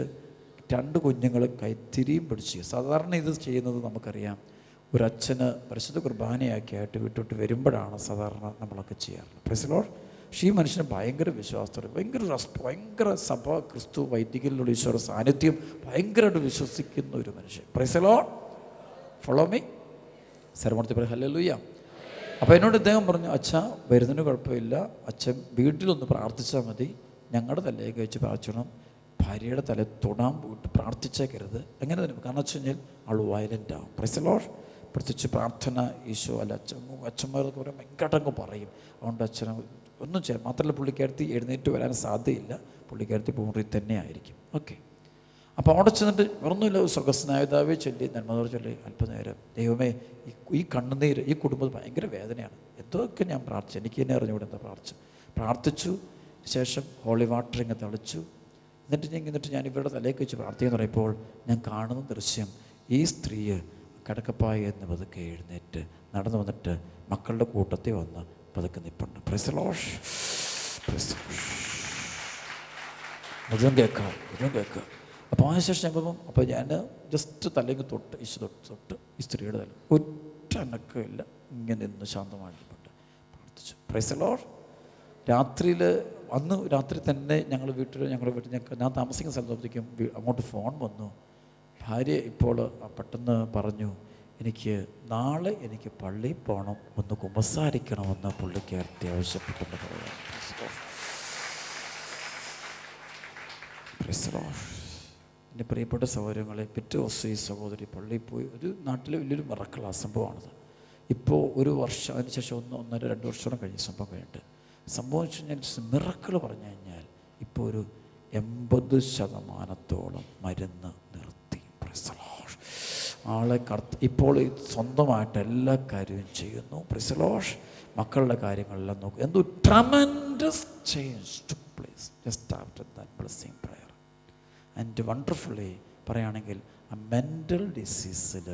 2 കുഞ്ഞുങ്ങൾ കൈത്തിരിയും പിടിച്ച്. സാധാരണ ഇത് ചെയ്യുന്നത് നമുക്കറിയാം, ഒരച്ഛന് പരിശുദ്ധ കുർബാനയാക്കിയായിട്ട് വിട്ടിട്ട് വരുമ്പോഴാണ് സാധാരണ നമ്മളൊക്കെ ചെയ്യാറുള്ളത്. Price the Lord. പക്ഷേ ഈ മനുഷ്യന് ഭയങ്കര വിശ്വാസത്തോടെ, ഭയങ്കര സഭ, ക്രിസ്തു, വൈദികയിലുള്ള ഈശ്വര സാന്നിധ്യം ഭയങ്കരമായിട്ട് വിശ്വസിക്കുന്ന ഒരു മനുഷ്യൻ. Praise the Lord. Follow me. സർവ്വമൂർത്തി പറയും ഹല്ലേലൂയ. അപ്പോൾ എന്നോട് ഇദ്ദേഹം പറഞ്ഞു, അച്ഛാ വരുന്നതിന് കുഴപ്പമില്ല, അച്ഛൻ വീട്ടിലൊന്ന് പ്രാർത്ഥിച്ചാൽ മതി, ഞങ്ങളുടെ തലയൊക്കെ വെച്ച് പ്രാർത്ഥിക്കണം, ഭാര്യയുടെ തല തൊടാൻ പോയിട്ട് പ്രാർത്ഥിച്ചേക്കരുത്. എങ്ങനെ തന്നെ, കാരണം വെച്ച് കഴിഞ്ഞാൽ ആൾ വയലൻ്റ് ആവും. Price the Lord. പ്രത്യേകിച്ച് പ്രാർത്ഥന ഈശോ അല്ല അച്ഛന്മാർക്ക് പറയാൻ ഭയങ്കരങ്ങ് പറയും. അതുകൊണ്ട് അച്ഛനെ ഒന്നും ചെയ്യാം. മാത്രമല്ല പുള്ളിക്കാരത്തി എഴുന്നേറ്റ് വരാൻ സാധ്യതയില്ല, പുള്ളിക്കാരത്തി പൂർണ്ണി തന്നെ ആയിരിക്കും. ഓക്കെ. അപ്പോൾ അവിടെ ചെന്നിട്ട് ഒന്നുമില്ല, സ്വർഗസ്നായുധാവേ ചൊല്ലി, നന്മതോട് ചൊല്ലി അല്പനേരം, ദൈവമേ ഈ കണ്ണുനീര് ഈ കുടുംബത്തിൽ ഭയങ്കര വേദനയാണ്, എന്തൊക്കെ ഞാൻ പ്രാർത്ഥിച്ചു, എനിക്ക് തന്നെ അറിഞ്ഞുകൂടെ എന്താ പ്രാർത്ഥിച്ചു. ശേഷം ഹോളി വാട്ടർ ഇങ്ങ് തളിച്ചു. എന്നിട്ട് ഞാൻ ഇവരുടെ തലയ്ക്ക് വെച്ച് പ്രാർത്ഥിക്കാൻ പറയുമ്പോൾ ഞാൻ കാണുന്ന ദൃശ്യം, ഈ സ്ത്രീയെ കിടക്കപ്പായ എന്ന് പതുക്കെ എഴുന്നേറ്റ് നടന്നു വന്നിട്ട് മക്കളുടെ കൂട്ടത്തിൽ വന്ന് പതുക്കെ നിൽപ്പുണ്ട്. Price the Lord. മുഴുവൻ കേൾക്കുക. അപ്പോൾ അതിനുശേഷം ഞാൻ അപ്പോൾ ഞാൻ ജസ്റ്റ് തലയ്ക്ക് തൊട്ട് ഈ സ്ത്രീയുടെ തല ഒറ്റ അനക്കമില്ല, ഇങ്ങനെ നിന്ന് ശാന്തമായിട്ട് പ്രാർത്ഥിച്ചു. Price the Lord. അന്ന് രാത്രി തന്നെ ഞങ്ങളുടെ വീട്ടിൽ ഞാൻ താമസിക്കുന്ന സ്ഥലത്തേക്കും അങ്ങോട്ട് ഫോൺ വന്നു. ഭാര്യ ഇപ്പോൾ പെട്ടെന്ന് പറഞ്ഞു, എനിക്ക് നാളെ എനിക്ക് പള്ളിയിൽ പോകണം, ഒന്ന് കുമ്പസാരിക്കണമെന്ന് പുള്ളിക്കാരത്തി ആവശ്യപ്പെട്ടെന്ന് പറയാം. എൻ്റെ പ്രിയപ്പെട്ട സഹോദരങ്ങളെ, പിറ്റേ ദിവസം ഈ സഹോദരി പള്ളിയിൽ പോയി. ഒരു നാട്ടിലെ വലിയൊരു മിറക്കിൾ സംഭവമാണത്. ഇപ്പോൾ ഒരു വർഷം അതിനുശേഷം 1-1.5-2 വർഷം കഴിഞ്ഞ സംഭവം കഴിഞ്ഞിട്ട് സംഭവിച്ചു കഴിഞ്ഞാൽ മിറക്കിൾ പറഞ്ഞു കഴിഞ്ഞാൽ ഇപ്പോൾ ഒരു 80% മരുന്ന് നിർത്തി. ആളെ ഇപ്പോൾ സ്വന്തമായിട്ട് എല്ലാ കാര്യവും ചെയ്യുന്നു. Praise the lord. മക്കളുടെ കാര്യങ്ങളെല്ലാം നോക്കും. എന്തോ tremendous change took place just after that blessing prayer. And wonderfully പറയുകയാണെങ്കിൽ ആ മെൻ്റൽ ഡിസീസിൽ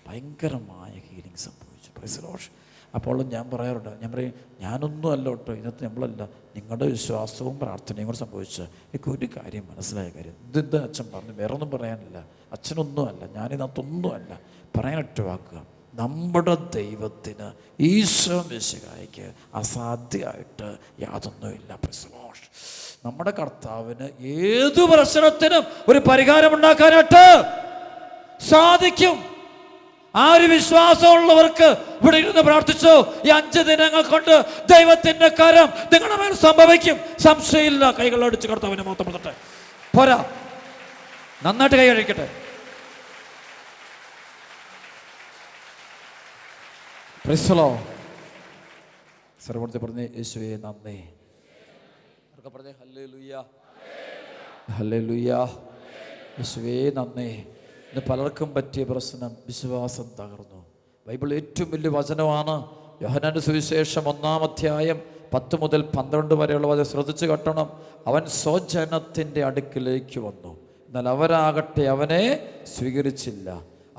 ഭയങ്കരമായ ഹീലിംഗ് സംഭവിച്ചു. Praise the Lord. അപ്പോൾ ഞാൻ പറയും ഞാനൊന്നും അല്ല കേട്ടോ, ഇതിനകത്ത് നമ്മളല്ല, നിങ്ങളുടെ വിശ്വാസവും പ്രാർത്ഥനയും കൂടെ സംഭവിച്ച് എനിക്ക് ഒരു കാര്യം മനസ്സിലായ കാര്യം, ഇതെന്താ അച്ഛൻ പറഞ്ഞു, വേറെ ഒന്നും പറയാനില്ല, അച്ഛനൊന്നും അല്ല, ഞാനിതിനകത്തൊന്നും അല്ല, പറയാനൊറ്റ വാക്കുക, നമ്മുടെ ദൈവത്തിന് ഈശോ മിശിഹായ്ക്ക് അസാധ്യമായിട്ട് യാതൊന്നുമില്ല. Praise the Lord. നമ്മുടെ കർത്താവിന് ഏതു പ്രശ്നത്തിനും ഒരു പരിഹാരം ഉണ്ടാക്കാനായിട്ട് സാധിക്കും. ആ ഒരു വിശ്വാസമുള്ളവർക്ക് ഇവിടെ ഇരുന്ന് പ്രാർത്ഥിച്ചു. ഈ 5 ദിനങ്ങൾ കൊണ്ട് ദൈവത്തിന്റെ കരം നിങ്ങളുടെ മേൽ സംഭവിക്കും, സംശയമില്ല. കൈകളടിച്ച് കർത്താവിനെ മഹത്വം കൊടുക്കട്ടെ. പോരാ, നന്നായിട്ട് കൈ കഴിക്കട്ടെ. സർവ്വത്തെ പറഞ്ഞേ യേശുവേ നന്ദി. പറഞ്ഞേ ഹല്ലേലൂയ, ഹല്ലേലൂയ. യേശുവേ നന്ദി. ഇന്ന് പലർക്കും പറ്റിയ പ്രശ്നം വിശ്വാസം തകർന്നു. ബൈബിൾ ഏറ്റവും വലിയ വചനമാണ്. യോഹന്നാന്റെ സുവിശേഷം 1-ാം അധ്യായം 10 മുതൽ 12 വരെയുള്ള വചനം ശ്രദ്ധിച്ചു കേട്ടണം. അവൻ സ്വജനത്തിൻ്റെ അടുക്കിലേക്ക് വന്നു, എന്നാൽ അവരാകട്ടെ അവനെ സ്വീകരിച്ചില്ല.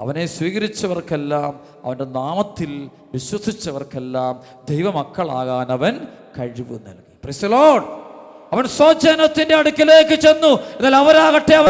അവനെ സ്വീകരിച്ചവർക്കെല്ലാം, അവൻ്റെ നാമത്തിൽ വിശ്വസിച്ചവർക്കെല്ലാം ദൈവമക്കളാകാൻ അവൻ കഴിവ് നൽകി. Price the Lord. അവൻ സ്വജനത്തിൻ്റെ അടുക്കിലേക്ക് ചെന്നു, എന്നാൽ അവരാകട്ടെ